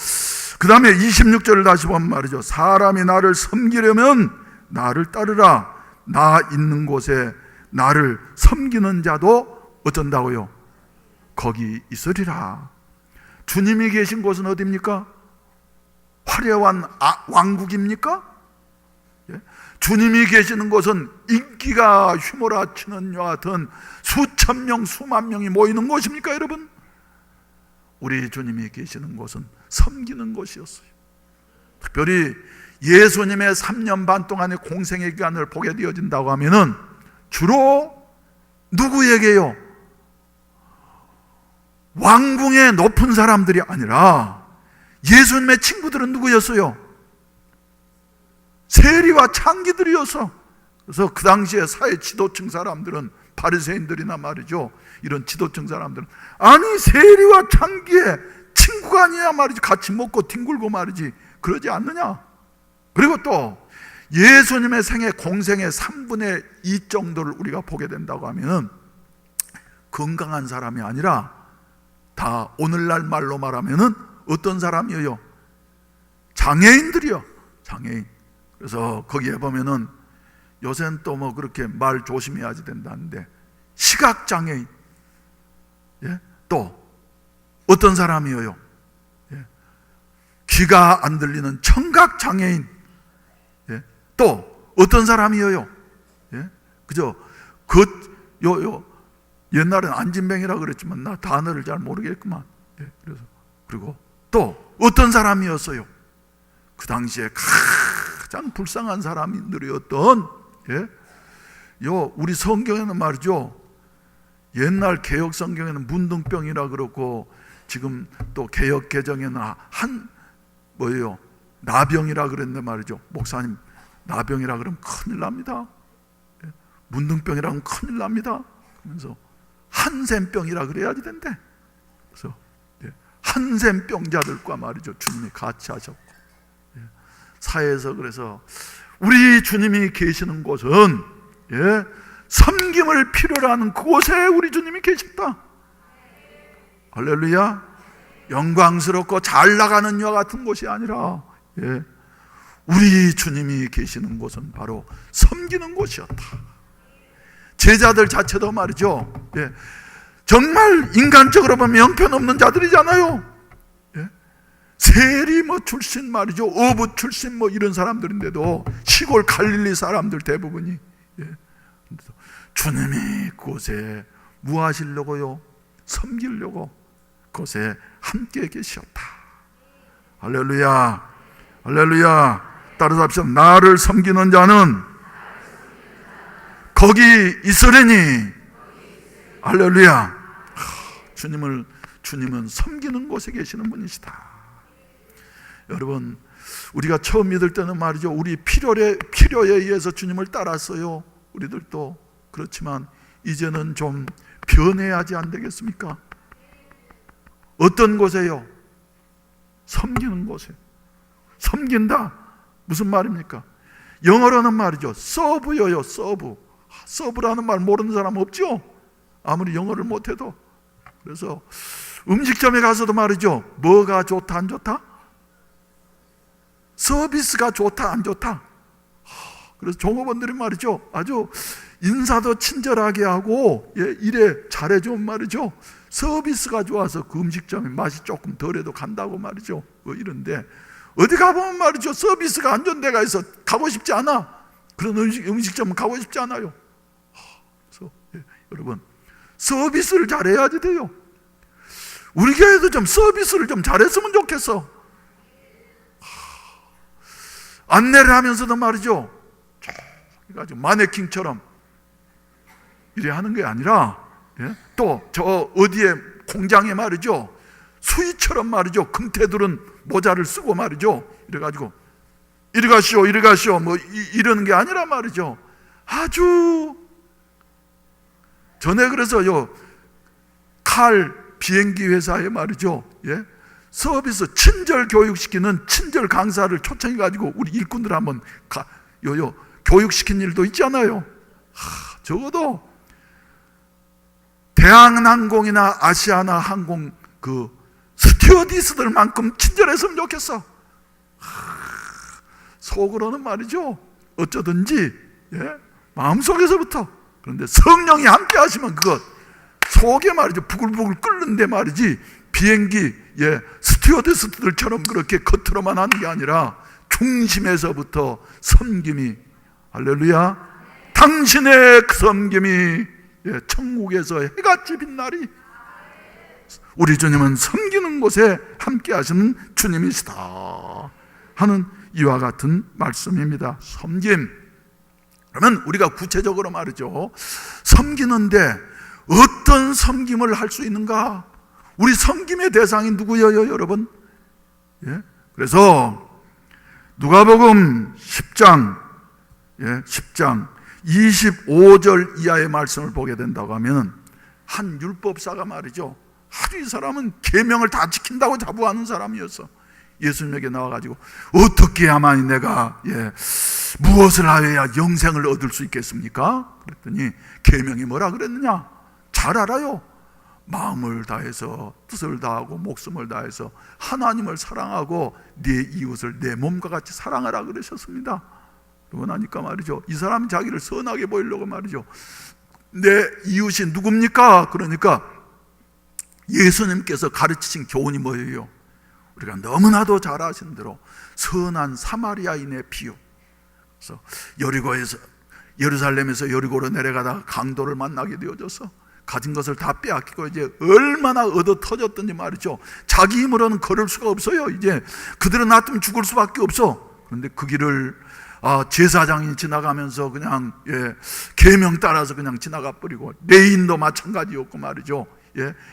그 다음에 26절을 다시 보면 말이죠, 사람이 나를 섬기려면 나를 따르라. 나 있는 곳에 나를 섬기는 자도 어쩐다고요? 거기 있으리라. 주님이 계신 곳은 어디입니까? 화려한 왕국입니까? 예? 주님이 계시는 곳은 인기가 휘몰아치는 것 같은 수천 명, 수만 명이 모이는 곳입니까, 여러분? 우리 주님이 계시는 곳은 섬기는 곳이었어요. 특별히 예수님의 3년 반 동안의 공생의 기간을 보게 되어진다고 하면은 주로 누구에게요? 왕궁의 높은 사람들이 아니라 예수님의 친구들은 누구였어요? 세리와 창기들이었어. 그래서 그 당시에 사회 지도층 사람들은, 바리새인들이나 말이죠, 이런 지도층 사람들은 아니 세리와 창기의 친구가 아니야 말이지, 같이 먹고 뒹굴고 말이지, 그러지 않느냐. 그리고 또 예수님의 생애 공생의 3분의 2 정도를 우리가 보게 된다고 하면 건강한 사람이 아니라 다 오늘날 말로 말하면 어떤 사람이에요? 장애인들이요. 장애인. 그래서 거기에 보면은 요새는 또 뭐 그렇게 말 조심해야지 된다는데 시각장애인, 예? 또 어떤 사람이에요? 예? 귀가 안 들리는 청각장애인, 예? 또 어떤 사람이에요? 예? 그죠? 옛날엔 안진뱅이라 그랬지만 나 단어를 잘 모르겠구만. 예? 그리고 또 어떤 사람이었어요? 그 당시에 가장 불쌍한 사람들이었던, 예? 우리 성경에는 말이죠, 옛날 개혁 성경에는 문둥병이라 그러고, 지금 또 개혁 개정에는 나병이라 그랬는데 말이죠, 목사님 나병이라 그러면 큰일 납니다. 예? 문둥병이라 하면 큰일 납니다. 그러면서 한센병이라 그래야지 된대. 그래서 한센병자들과 말이죠, 주님이 같이 하셨고, 예? 사회에서 그래서 우리 주님이 계시는 곳은, 예, 섬김을 필요로 하는 그곳에 우리 주님이 계셨다. 할렐루야. 영광스럽고 잘 나가는 이와 같은 곳이 아니라, 예, 우리 주님이 계시는 곳은 바로 섬기는 곳이었다. 제자들 자체도 말이죠, 예, 정말 인간적으로 보면 형편없는 자들이잖아요. 세리 출신 말이죠, 어부 출신 이런 사람들인데도 시골 갈릴리 사람들 대부분이, 예, 주님이 그곳에 뭐 하시려고요? 섬기려고 그곳에 함께 계셨다. 할렐루야. 할렐루야. 따라서 합시다. 나를 섬기는 자는 거기 있으려니. 할렐루야. 주님은 섬기는 곳에 계시는 분이시다. 여러분, 우리가 처음 믿을 때는 말이죠, 우리 필요에 의해서 주님을 따랐어요. 우리들도. 그렇지만 이제는 좀 변해야 하지 안 되겠습니까? 어떤 곳에요? 섬기는 곳에. 섬긴다. 무슨 말입니까? 영어로는 말이죠, 서브예요. 서브. 서브라는 말 모르는 사람 없죠? 아무리 영어를 못해도. 그래서 음식점에 가서도 말이죠, 뭐가 좋다 안 좋다? 서비스가 좋다 안 좋다? 그래서 종업원들이 말이죠, 아주 인사도 친절하게 하고 일에 잘해주면 말이죠, 서비스가 좋아서 그 음식점에 맛이 조금 덜해도 간다고 말이죠. 뭐 이런데 어디 가보면 말이죠, 서비스가 안 좋은 데가 있어 가고 싶지 않아. 그런 음식점은 가고 싶지 않아요. 그래서 여러분, 서비스를 잘해야지 돼요. 우리 교회도 좀 서비스를 좀 잘했으면 좋겠어. 안내를 하면서도 말이죠, 아주 마네킹처럼 이래 하는 게 아니라, 또 저 어디에 공장에 말이죠, 수의처럼 말이죠, 금태들은 모자를 쓰고 말이죠, 이래가지고 이리 가시오 뭐 이러는 게 아니라 말이죠, 아주 전에 그래서요, 비행기 회사에 말이죠, 서비스 친절 교육시키는 친절 강사를 초청해가지고 우리 일꾼들 한번 교육시킨 일도 있잖아요. 적어도 대한항공이나 아시아나 항공 그 스튜어디스들만큼 친절했으면 좋겠어. 속으로는 말이죠, 어쩌든지 마음속에서부터. 그런데 성령이 함께 하시면 그것 속에 말이죠, 부글부글 끓는데 말이지, 비행기 스튜어디스들처럼 그렇게 겉으로만 하는 게 아니라 중심에서부터 섬김이, 할렐루야, 당신의 그 섬김이 천국에서 해같이 빛나리. 우리 주님은 섬기는 곳에 함께 하시는 주님이시다 하는 이와 같은 말씀입니다. 섬김. 그러면 우리가 구체적으로 말이죠, 섬기는데 어떤 섬김을 할 수 있는가? 우리 섬김의 대상이 누구예요, 여러분? 그래서 누가복음 10장 25절 이하의 말씀을 보게 된다고 하면, 한 율법사가 말이죠, 아주 이 사람은 계명을 다 지킨다고 자부하는 사람이었어. 예수님에게 나와가지고 어떻게 해야만 내가 무엇을 하여야 영생을 얻을 수 있겠습니까? 그랬더니 계명이 뭐라 그랬느냐? 잘 알아요. 마음을 다해서, 뜻을 다하고, 목숨을 다해서 하나님을 사랑하고 네 이웃을 내 몸과 같이 사랑하라 그러셨습니다. 그러고 나니까 말이죠, 이 사람이 자기를 선하게 보이려고 말이죠, 내 이웃이 누굽니까? 그러니까 예수님께서 가르치신 교훈이 뭐예요? 우리가 너무나도 잘 아시는 대로 선한 사마리아인의 비유. 그래서 예루살렘에서 여리고로 내려가다가 강도를 만나게 되어져서 가진 것을 다 빼앗기고 이제 얼마나 얻어 터졌던지 말이죠, 자기 힘으로는 걸을 수가 없어요. 이제 그대로 놔두면 죽을 수밖에 없어. 그런데 그 길을 제사장이 지나가면서 그냥 계명 따라서 그냥 지나가 버리고, 레인도 마찬가지였고 말이죠.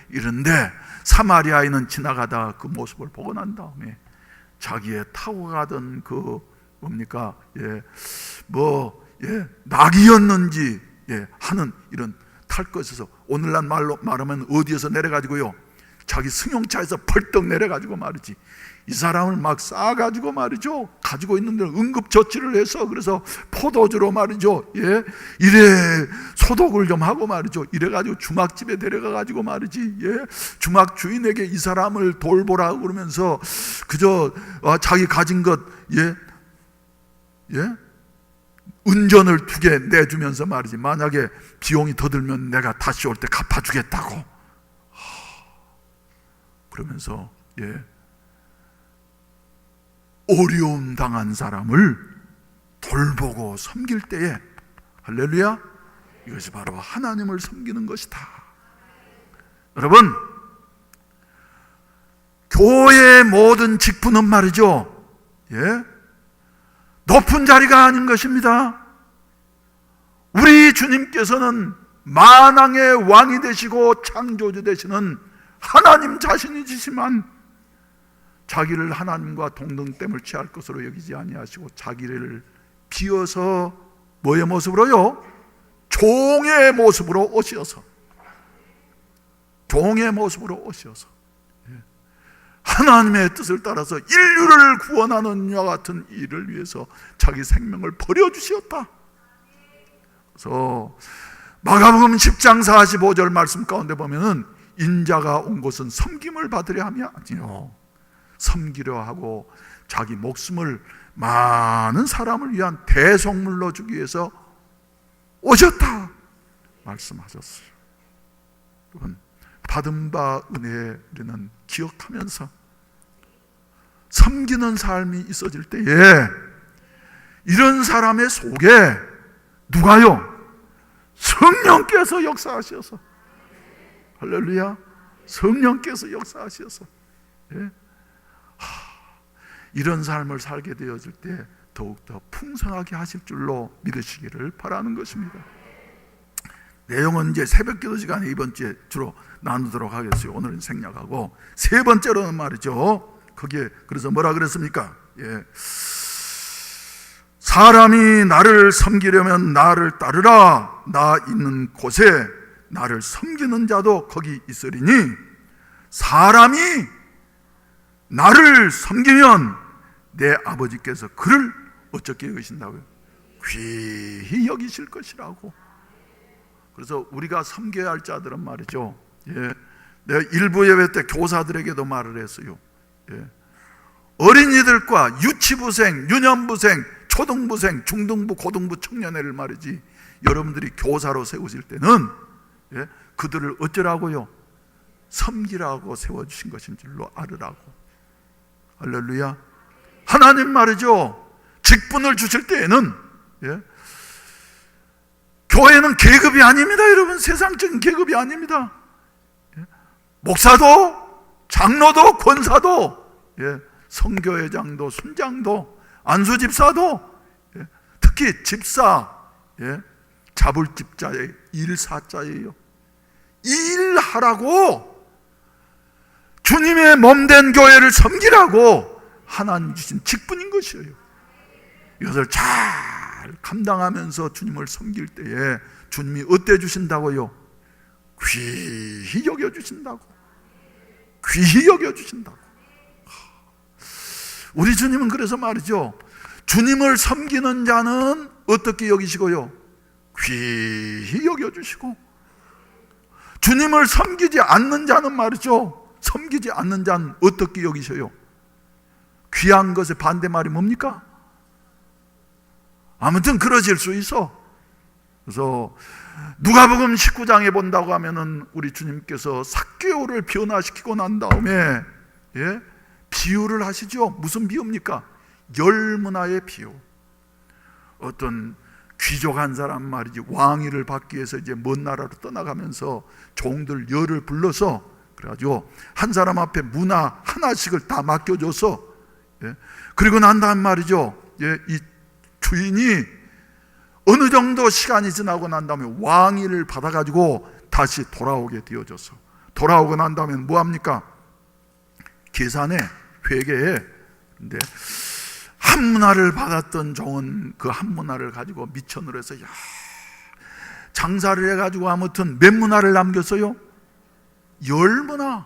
이런데 사마리아인은 지나가다가 그 모습을 보고 난 다음에 자기의 타고 가던 그 뭡니까 낙이었는지 하는 이런 탈 것에서, 오늘날 말로 말하면 어디에서 내려가지고요, 자기 승용차에서 벌떡 내려가지고 말이지, 이 사람을 막 싸가지고 말이죠, 가지고 있는 데를 응급처치를 해서, 그래서 포도주로 말이죠, 이래 소독을 좀 하고 말이죠, 이래가지고 주막집에 데려가가지고 말이지, 주막 주인에게 이 사람을 돌보라고 그러면서 그저 자기 가진 것 운전을 2개 내주면서 말이지, 만약에 비용이 더 들면 내가 다시 올 때 갚아주겠다고 그러면서 어려움 당한 사람을 돌보고 섬길 때에, 할렐루야, 이것이 바로 하나님을 섬기는 것이다. 여러분, 교회의 모든 직분은 말이죠, 높은 자리가 아닌 것입니다. 우리 주님께서는 만왕의 왕이 되시고 창조주 되시는 하나님 자신이시지만 자기를 하나님과 동등됨을 취할 것으로 여기지 아니하시고 자기를 비워서 뭐의 모습으로요? 종의 모습으로 오셔서, 종의 모습으로 오셔서 하나님의 뜻을 따라서 인류를 구원하는 이와 같은 일을 위해서 자기 생명을 버려주시었다. 그래서 마가복음 10장 45절 말씀 가운데 보면은 인자가 온 곳은 섬김을 받으려 함이 아니요 섬기려 하고 자기 목숨을 많은 사람을 위한 대속물로 주기 위해서 오셨다 말씀하셨어요. 여러분, 받은 바 은혜에 우리는 기억하면서 섬기는 삶이 있어질 때에 이런 사람의 속에 누가요? 성령께서 역사하셔서, 할렐루야, 성령께서 역사하셔서 이런 삶을 살게 되어질 때 더욱더 풍성하게 하실 줄로 믿으시기를 바라는 것입니다. 내용은 이제 새벽기도 시간에 이번 주에 주로 나누도록 하겠어요. 오늘은 생략하고, 세 번째로는 말이죠, 거기에 그래서 뭐라 그랬습니까? 사람이 나를 섬기려면 나를 따르라. 나 있는 곳에 나를 섬기는 자도 거기 있으리니 사람이 나를 섬기면 내 아버지께서 그를 어떻게 여기신다고요? 귀히 여기실 것이라고. 그래서 우리가 섬겨야 할 자들은 말이죠, 내가 일부 예배 때 교사들에게도 말을 했어요. 어린이들과 유치부생, 유년부생, 초등부생, 중등부, 고등부 청년회를 말이지, 여러분들이 교사로 세우실 때는 그들을 어쩌라고요? 섬기라고 세워주신 것인 줄로 알으라고. 할렐루야. 하나님 말이죠, 직분을 주실 때에는 교회는 계급이 아닙니다. 여러분, 세상적인 계급이 아닙니다. 목사도, 장로도, 권사도, 성교회장도, 순장도, 안수집사도, 특히 집사, 자불집자의 일사자예요. 일하라고, 주님의 몸된 교회를 섬기라고 하나님 주신 직분인 것이에요. 이것을 잘 감당하면서 주님을 섬길 때에 주님이 어때 주신다고요? 귀히 여겨주신다고. 귀히 여겨주신다고. 우리 주님은 그래서 말이죠, 주님을 섬기는 자는 어떻게 여기시고요? 귀히 여겨주시고, 주님을 섬기지 않는 자는 말이죠, 섬기지 않는 자는 어떻게 여기셔요? 귀한 것의 반대말이 뭡니까? 아무튼 그러실 수 있어. 그래서 누가복음 19장에 본다고 하면은 우리 주님께서 삭개오를 변화시키고 난 다음에 비유를 하시죠. 무슨 비유입니까? 열문화의 비유. 어떤 귀족 한 사람 말이지, 왕위를 받기 위해서 이제 먼 나라로 떠나가면서 종들 열을 불러서 그래가지고 한 사람 앞에 문화 하나씩을 다 맡겨줘서, 그리고 난 다음 말이죠, 이 주인이 어느 정도 시간이 지나고 난 다음에 왕위를 받아가지고 다시 돌아오게 되어져서, 돌아오고 난 다음에 뭐합니까? 계산에, 회계에. 근데 한 문화를 받았던 종은 그 한 문화를 가지고 미천으로 해서 장사를 해가지고 아무튼 몇 문화를 남겼어요? 10문화.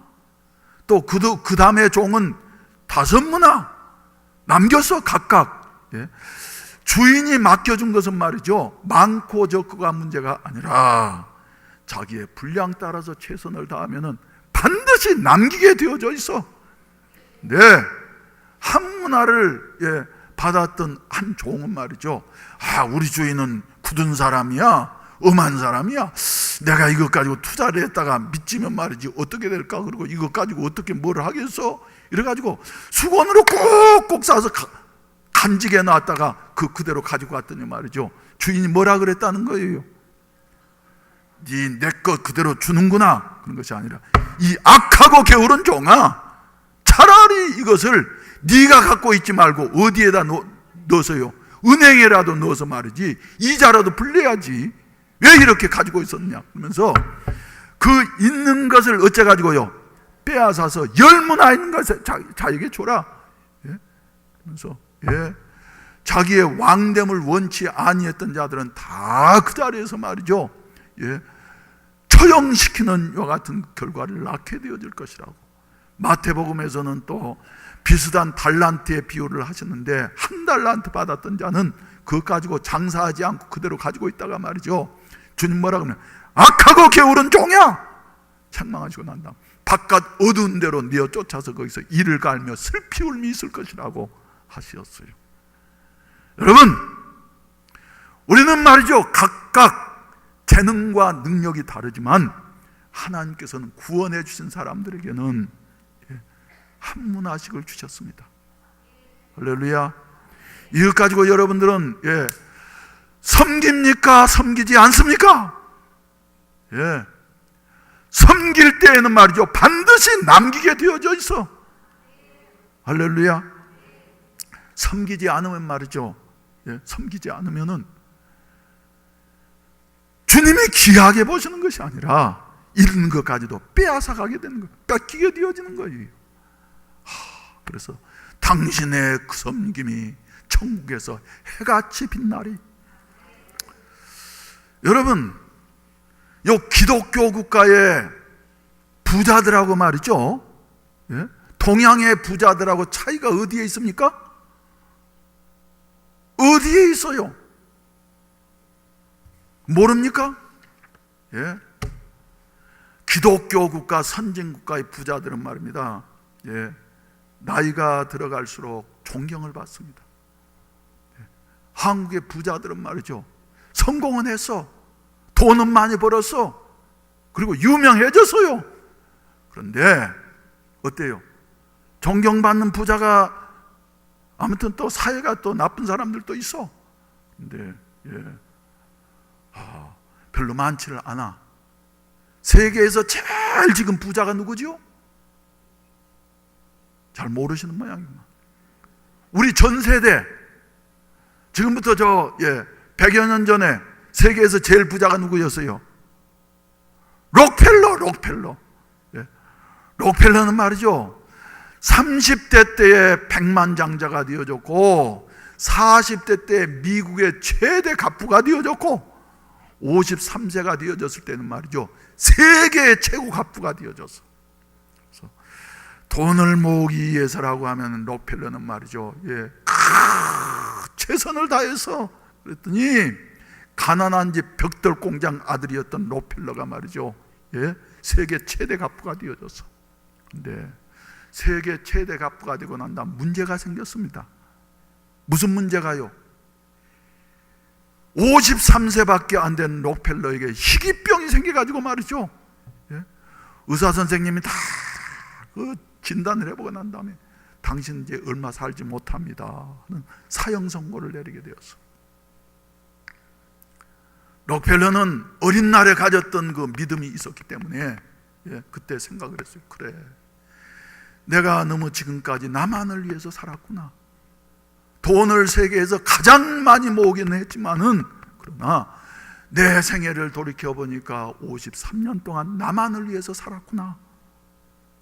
또 그 다음에 종은 5문화 남겼어, 각각. 주인이 맡겨준 것은 말이죠, 많고 적고가 문제가 아니라 자기의 분량 따라서 최선을 다하면은 반드시 남기게 되어져 있어. 네, 한 문화를 받았던 한 종은 말이죠, 우리 주인은 굳은 사람이야, 엄한 사람이야, 내가 이것 가지고 투자를 했다가 미치면 말이지 어떻게 될까, 그리고 이것 가지고 어떻게 뭘 하겠어, 이래가지고 수건으로 꼭꼭 싸서 간직해 놨다가 그대로 가지고 왔더니 말이죠, 주인이 뭐라 그랬다는 거예요? 네 내 것 그대로 주는구나, 그런 것이 아니라, 이 악하고 게으른 종아, 차라리 이것을 네가 갖고 있지 말고 어디에다 넣어서요, 은행에라도 넣어서 말이지 이자라도 불려야지 왜 이렇게 가지고 있었냐 그러면서 그 있는 것을 어째 가지고요 빼앗아서 열무나 있는 것을 자에게 줘라. 예? 그러면서 자기의 왕됨을 원치 아니했던 자들은 다 그 자리에서 말이죠 처형시키는 이와 같은 결과를 낳게 되어질 것이라고. 마태복음에서는 또 비슷한 달란트의 비유를 하셨는데 한 달란트 받았던 자는 그것 가지고 장사하지 않고 그대로 가지고 있다가 말이죠 주님 뭐라 그러면 악하고 게으른 종이야 책망하시고 난 다음 바깥 어두운 데로 내어 쫓아서 거기서 이를 갈며 슬피 울미 있을 것이라고 하셨어요. 여러분 우리는 말이죠 각각 재능과 능력이 다르지만 하나님께서는 구원해 주신 사람들에게는 한 문화식을 주셨습니다. 할렐루야. 이것 가지고 여러분들은 섬깁니까? 섬기지 않습니까? 섬길 때에는 말이죠 반드시 남기게 되어져 있어. 할렐루야. 섬기지 않으면 말이죠 섬기지 않으면은 주님이 귀하게 보시는 것이 아니라 잃는 것까지도 빼앗아 가게 되는 거예요. 뺏기게 되어지는 거예요. 그래서 당신의 그 섬김이 천국에서 해같이 빛나리. 여러분 요 기독교 국가의 부자들하고 말이죠 동양의 부자들하고 차이가 어디에 있습니까? 어디에 있어요? 모릅니까? 기독교 국가 선진국가의 부자들은 말입니다 나이가 들어갈수록 존경을 받습니다. 한국의 부자들은 말이죠 성공은 했어. 돈은 많이 벌었어. 그리고 유명해졌어요. 그런데 어때요? 존경받는 부자가 아무튼 또 사회가 또 나쁜 사람들도 있어. 근데 별로 많지를 않아. 세계에서 제일 지금 부자가 누구지요? 잘 모르시는 모양이구나. 우리 전 세대 지금부터 100여 년 전에 세계에서 제일 부자가 누구였어요? 록펠러. 록펠러는 말이죠 30대 때에 백만장자가 되어졌고 40대 때 미국의 최대 갑부가 되어졌고 53세가 되어졌을 때는 말이죠 세계의 최고 갑부가 되어졌어. 그래서 돈을 모으기 위해서라고 하면 록펠러는 말이죠 최선을 다해서 그랬더니 가난한 집 벽돌 공장 아들이었던 록펠러가 말이죠 세계 최대 갑부가 되어졌어. 근데 세계 최대 갑부가 되고 난 다음 문제가 생겼습니다. 무슨 문제가요? 53세밖에 안 된 록펠러에게 희귀병이 생겨가지고 말이죠 의사 선생님이 다 그 진단을 해보고 난 다음에 당신 이제 얼마 살지 못합니다 하는 사형 선고를 내리게 되었어. 록펠러는 어린 날에 가졌던 그 믿음이 있었기 때문에 그때 생각을 했어요. 그래, 내가 너무 지금까지 나만을 위해서 살았구나. 돈을 세계에서 가장 많이 모으기는 했지만은 그러나 내 생애를 돌이켜보니까 53년 동안 나만을 위해서 살았구나.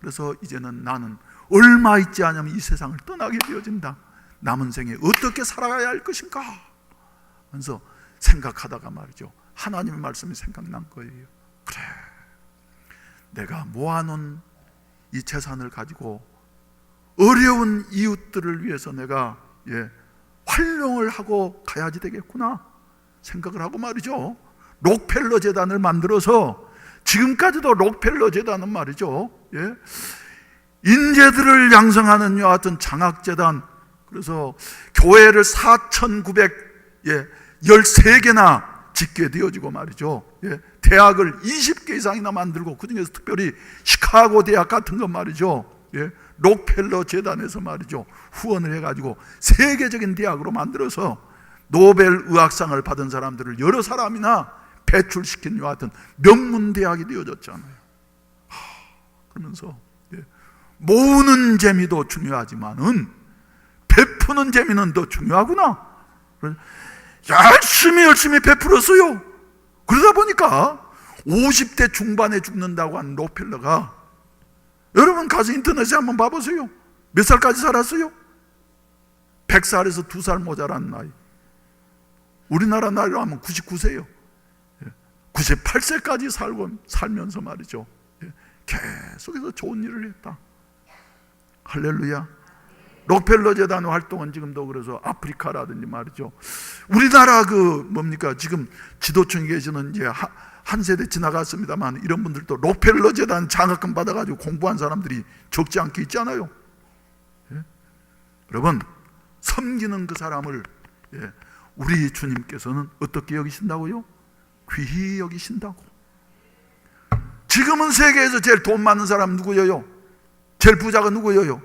그래서 이제는 나는 얼마 있지 않으면 이 세상을 떠나게 되어진다. 남은 생에 어떻게 살아가야 할 것인가 하면서 생각하다가 말이죠 하나님의 말씀이 생각난 거예요. 그래, 내가 모아놓은 이 재산을 가지고 어려운 이웃들을 위해서 내가 활용을 하고 가야지 되겠구나 생각을 하고 말이죠 록펠러 재단을 만들어서 지금까지도 록펠러 재단은 말이죠 인재들을 양성하는 이와 같은 장학재단, 그래서 교회를 4,913개나 짓게 되어지고 말이죠 대학을 20개 이상이나 만들고 그중에서 특별히 시카고 대학 같은 것 말이죠 록펠러 재단에서 말이죠 후원을 해가지고 세계적인 대학으로 만들어서 노벨 의학상을 받은 사람들을 여러 사람이나 배출시킨 이와 같은 명문 대학이 되어졌잖아요. 그러면서 모으는 재미도 중요하지만은 베푸는 재미는 더 중요하구나 열심히 베풀었어요. 그러다 보니까 50대 중반에 죽는다고 한 록펠러가, 여러분 가서 인터넷에 한번 봐보세요. 몇 살까지 살았어요? 100살에서 2살 모자란 나이. 우리나라 나이로 하면 99세요. 98세까지 살면서 말이죠, 계속해서 좋은 일을 했다. 할렐루야. 록펠러 재단 활동은 지금도 그래서 아프리카라든지 말이죠, 우리나라 지금 지도층에 계시는 이제 한 세대 지나갔습니다만, 이런 분들도 록펠러 재단 장학금 받아가지고 공부한 사람들이 적지 않게 있잖아요. 여러분, 섬기는 그 사람을 우리 주님께서는 어떻게 여기신다고요? 귀히 여기신다고. 지금은 세계에서 제일 돈 많은 사람 누구예요? 제일 부자가 누구예요?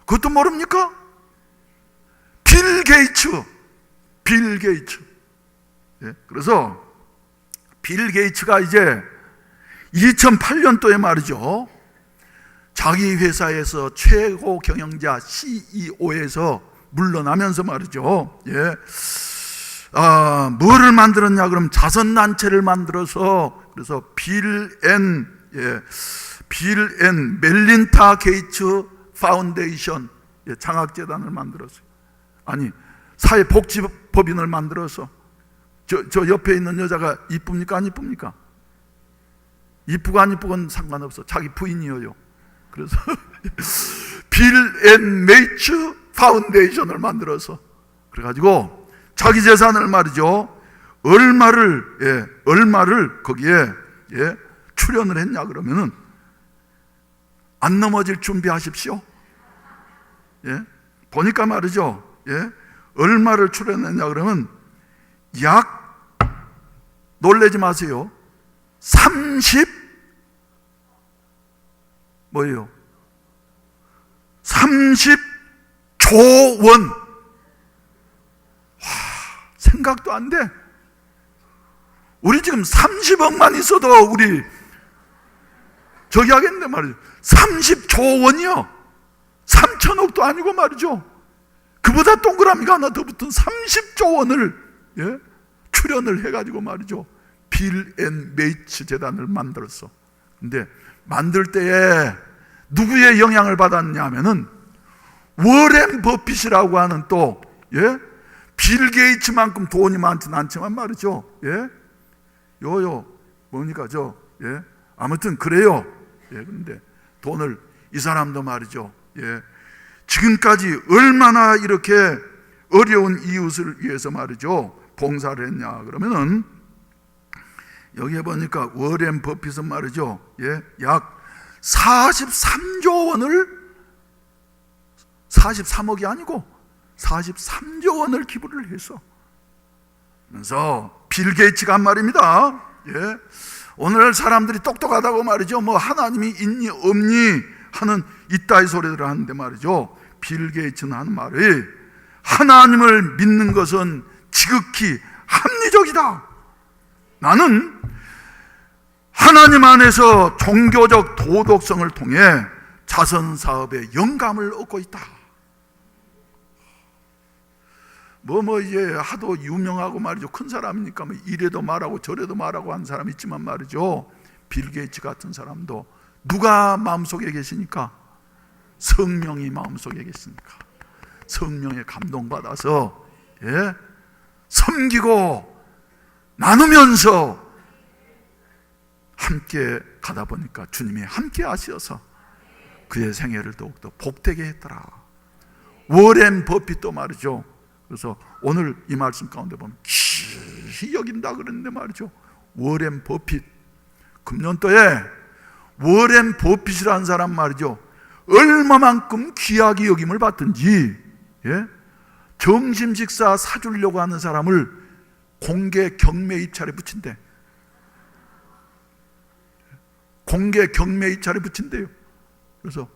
그것도 모릅니까? 빌 게이츠. 그래서 빌 게이츠가 이제 2008년도에 말이죠, 자기 회사에서 최고 경영자 CEO에서 물러나면서 말이죠, 뭐를 만들었냐 그러면 자선단체를 만들어서, 그래서 빌 앤 멜린타 게이츠 파운데이션 장학재단을 만들었어요. 아니, 사회복지법인을 만들어서, 저 옆에 있는 여자가 이쁩니까 안 이쁩니까? 이쁘고 안 이쁘건 상관없어. 자기 부인이에요. 그래서 빌 앤 메이츠 파운데이션을 만들어서, 그래가지고 자기 재산을 말이죠, 얼마를 거기에 출연을 했냐 그러면은, 안 넘어질 준비하십시오. 보니까 말이죠, 얼마를 출연했냐 그러면 놀라지 마세요, 30조 원. 생각도 안 돼. 우리 지금 30억만 있어도 우리 저기 하겠는데 말이죠. 30조 원이요. 3천억도 아니고 말이죠. 그보다 동그라미가 하나 더 붙은 30조 원을 출연을 해가지고 말이죠, 빌 앤 메이츠 재단을 만들었어. 근데 만들 때에 누구의 영향을 받았냐면은 워렌 버핏이라고 하는 또 빌 게이츠만큼 돈이 많지는 않지만 말이죠, 아무튼 그래요. 그런데 돈을, 이 사람도 말이죠, 지금까지 얼마나 이렇게 어려운 이웃을 위해서 말이죠 봉사를 했냐 그러면은, 여기에 보니까 워렌 버핏은 말이죠, 약 43조 원을, 43억이 아니고 43조 원을 기부를 했어. 그래서 빌 게이츠가 한 말입니다. 오늘 사람들이 똑똑하다고 말이죠, 뭐 하나님이 있니 없니 하는 이따위 소리들을 하는데 말이죠, 빌 게이츠는 하는 말이, 하나님을 믿는 것은 지극히 합리적이다. 나는 하나님 안에서 종교적 도덕성을 통해 자선사업에 영감을 얻고 있다. 이제 하도 유명하고 말이죠, 큰 사람이니까 뭐 이래도 말하고 저래도 말하고 한 사람 있지만 말이죠, 빌 게이츠 같은 사람도 누가 마음속에 계시니까? 성령이 마음속에 계시니까 성령에 감동받아서 섬기고 나누면서 함께 가다 보니까 주님이 함께 하셔서 그의 생애를 더욱더 복되게 했더라. 워렌 버핏도 말이죠, 그래서 오늘 이 말씀 가운데 보면 귀히 여긴다 그랬는데 말이죠, 워렌 버핏, 금년도에 워렌 버핏이라는 사람 말이죠, 얼마만큼 귀하게 여김을 받든지 점심 식사 사주려고 하는 사람을 공개 경매 입찰에 붙인대. 공개 경매 입찰에 붙인대요. 그래서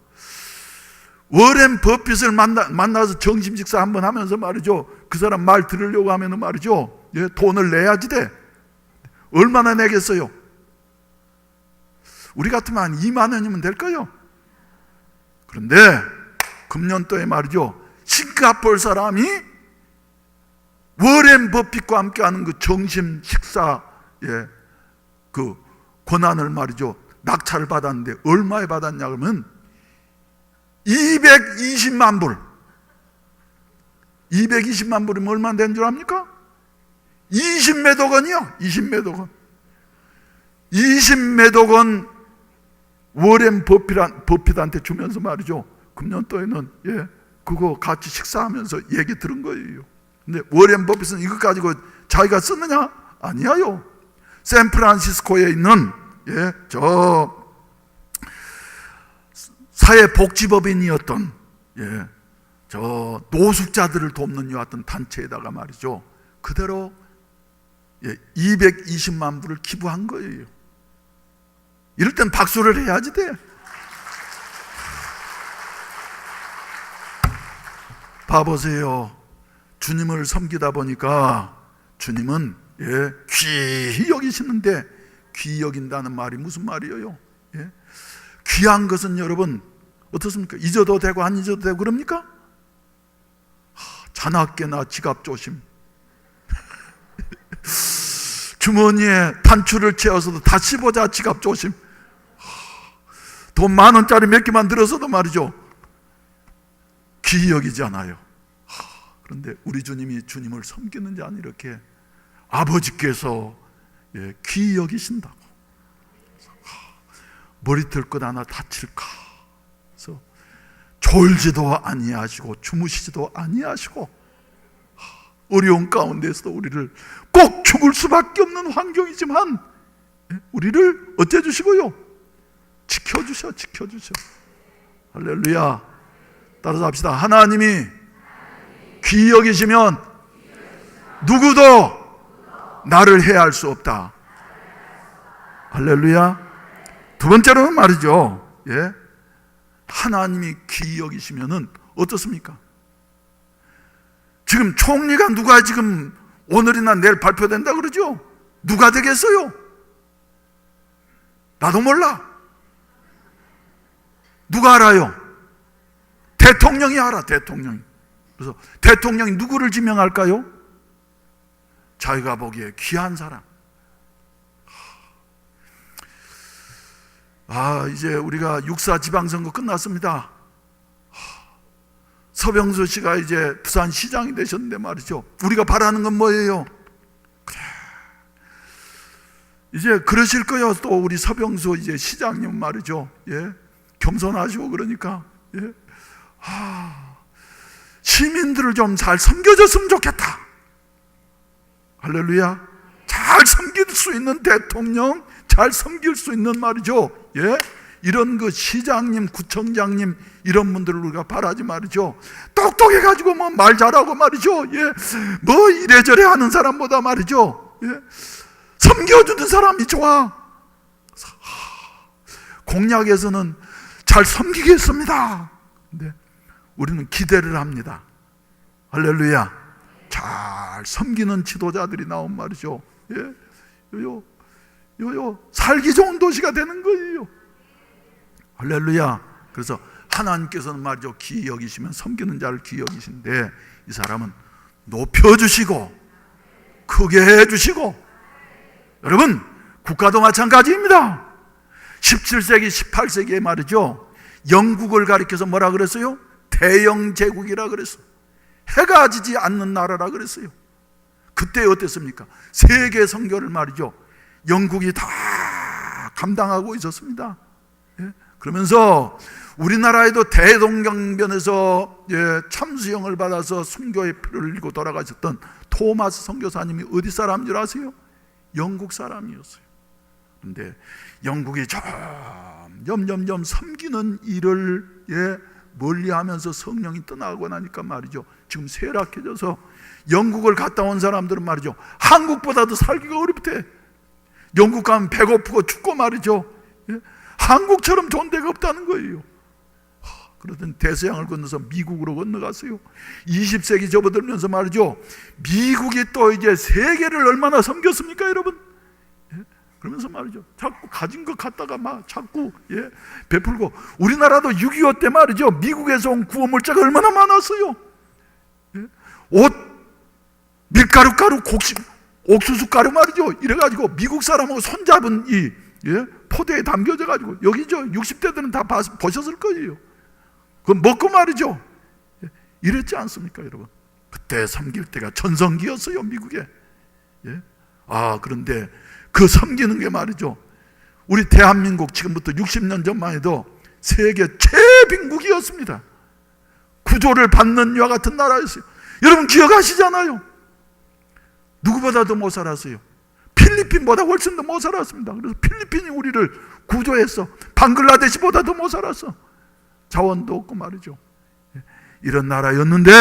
워렌 버핏을 만나서 점심 식사 한번 하면서 말이죠, 그 사람 말 들으려고 하면 말이죠, 돈을 내야지 돼. 얼마나 내겠어요? 우리 같으면 한 2만 원이면 될 거예요. 그런데 금년도에 말이죠, 싱가포르 사람이 워렌 버핏과 함께하는 그 정심 식사 그 권한을 말이죠, 낙찰을 받았는데 얼마에 받았냐 그러면 220만 불. 220만 불이면 얼마 된 줄 압니까? 20매독 원이요. 20매독 원. 20매독 원 워렌 버핏한테 주면서 말이죠, 금년도에는 그거 같이 식사하면서 얘기 들은 거예요. 근데 워렌 버핏은 이것 가지고 자기가 쓰느냐? 아니야요. 샌프란시스코에 있는 저 사회복지법인이었던 저 노숙자들을 돕는 여하튼 단체에다가 말이죠, 그대로 220만 불을 기부한 거예요. 이럴 땐 박수를 해야지 돼. 봐보세요. 주님을 섬기다 보니까 주님은 귀히 여기시는데, 귀히 여긴다는 말이 무슨 말이에요? 귀한 것은 여러분 어떻습니까? 잊어도 되고 안 잊어도 되고 그럽니까? 자나깨나 지갑 조심. 주머니에 단추를 채워서도 다시 보자 지갑 조심. 돈 10,000원짜리 몇 개만 들어서도 말이죠, 귀히 여기지 않아요. 그런데 우리 주님이 주님을 섬기는 자는 이렇게 아버지께서 귀히 여기신다고. 머리털 것 하나 다칠까? 그래서 졸지도 아니하시고 주무시지도 아니하시고 어려운 가운데서도 우리를 꼭 죽을 수밖에 없는 환경이지만 우리를 어째 주시고요? 지켜주셔. 할렐루야. 따라서 합시다. 하나님이 귀히 여기시면 누구도 나를 해할 수 없다. 할렐루야. 두 번째로는 말이죠, 하나님이 귀히 여기시면은 어떻습니까? 지금 총리가 누가 지금 오늘이나 내일 발표된다 그러죠? 누가 되겠어요? 나도 몰라. 누가 알아요? 대통령이 알아. 대통령이. 그래서 대통령이 누구를 지명할까요? 자기가 보기에 귀한 사람. 이제 우리가 육사 지방선거 끝났습니다. 서병수 씨가 이제 부산시장이 되셨는데 말이죠, 우리가 바라는 건 뭐예요? 그래, 이제 그러실 거예요. 또 우리 서병수 이제 시장님 말이죠, 겸손하시고 그러니까 시민들을 좀 잘 섬겨줬으면 좋겠다. 할렐루야. 잘 섬길 수 있는 대통령, 잘 섬길 수 있는 말이죠, 이런 그 시장님, 구청장님 이런 분들을 우리가 바라지 말이죠. 똑똑해가지고 뭐 말 잘하고 말이죠, 뭐 이래저래 하는 사람보다 말이죠, 섬겨주는 사람이 좋아. 공약에서는 잘 섬기겠습니다. 근데 우리는 기대를 합니다. 할렐루야. 잘 섬기는 지도자들이 나온 말이죠. 살기 좋은 도시가 되는 거예요. 할렐루야. 그래서 하나님께서는 말이죠, 귀히 여기시면 섬기는 자를 귀히 여기신데, 이 사람은 높여주시고 크게 해주시고. 여러분, 국가도 마찬가지입니다. 17세기 18세기에 말이죠, 영국을 가리켜서 뭐라 그랬어요? 대영 제국이라 그랬어요. 해가 지지 않는 나라라 그랬어요. 그때 어땠습니까? 세계 선교를 말이죠, 영국이 다 감당하고 있었습니다. 그러면서 우리나라에도 대동강변에서 참수형을 받아서 순교의 피를 흘리고 돌아가셨던 토마스 선교사님이 어디 사람인 줄 아세요? 영국 사람이었어요. 그런데 영국이 점점 섬기는 일을 멀리하면서 성령이 떠나고 나니까 말이죠, 지금 쇠락해져서 영국을 갔다 온 사람들은 말이죠, 한국보다도 살기가 어렵대. 영국 가면 배고프고 춥고 말이죠, 한국처럼 좋은 데가 없다는 거예요. 그러더니 대서양을 건너서 미국으로 건너갔어요. 20세기 접어들면서 말이죠, 미국이 또 이제 세계를 얼마나 섬겼습니까, 여러분? 그러면서 말이죠, 자꾸 가진 것 갖다가 막 자꾸 베풀고. 우리나라도 6.25 때 말이죠, 미국에서 온 구호물자가 얼마나 많았어요. 옷 밀가루 가루 곡식 옥수수 가루 말이죠. 이래가지고 미국 사람하고 손잡은 이 포대에 담겨져 가지고 여기 60대들은 다 보셨을 거예요. 그거 먹고 말이죠. 이랬지 않습니까, 여러분? 그때 섬길 때가 전성기였어요, 미국에. 그런데 그 섬기는 게 말이죠. 우리 대한민국 지금부터 60년 전만 해도 세계 최빈국이었습니다. 구조를 받는 이와 같은 나라였어요. 여러분 기억하시잖아요. 누구보다도 못 살았어요. 필리핀보다 훨씬 더 못 살았습니다. 그래서 필리핀이 우리를 구조했어. 방글라데시보다도 못 살았어. 자원도 없고 말이죠. 이런 나라였는데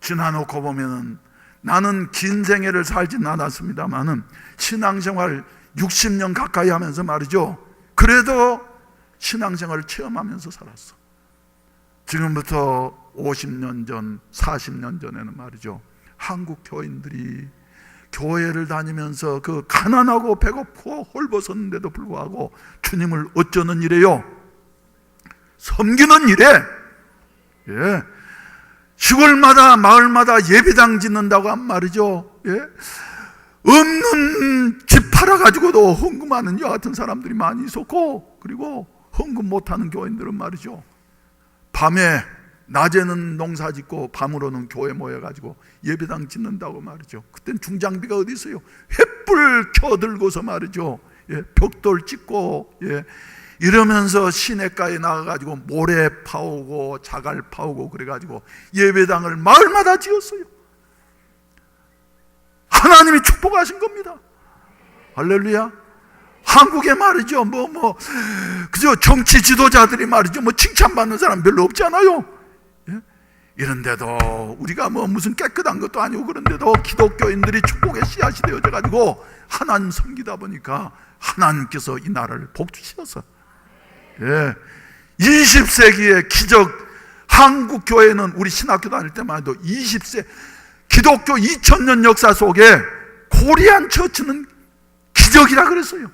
지나놓고 보면은 나는 긴 생애를 살진 않았습니다만은 신앙생활 60년 가까이 하면서 말이죠. 그래도 신앙생활을 체험하면서 살았어. 지금부터 50년 전, 40년 전에는 말이죠. 한국 교인들이 교회를 다니면서 그 가난하고 배고프고 홀벗었는데도 불구하고 주님을 어쩌는 일이에요? 섬기는 일에 시골마다 마을마다 예배당 짓는다고 한 말이죠. 없는 집 팔아가지고도 헌금하는 여 같은 사람들이 많이 있었고, 그리고 헌금 못하는 교인들은 말이죠. 밤에 낮에는 농사 짓고 밤으로는 교회 모여가지고 예배당 짓는다고 말이죠. 그땐 중장비가 어디 있어요? 횃불 켜들고서 말이죠. 벽돌 찍고 이러면서 시냇가에 나가가지고 모래 파오고 자갈 파오고 그래가지고 예배당을 마을마다 지었어요. 하나님이 축복하신 겁니다. 할렐루야. 한국에 말이죠. 그저 정치 지도자들이 말이죠. 칭찬받는 사람 별로 없잖아요. 이런데도 우리가 무슨 깨끗한 것도 아니고 그런데도 기독교인들이 축복의 씨앗이 되어져가지고 하나님 섬기다 보니까 하나님께서 이 나라를 복주시어서 20세기의 기적, 한국 교회는 우리 신학교 다닐 때만 해도 20세 기독교 2000년 역사 속에 코리안 처치는 기적이라 그랬어요.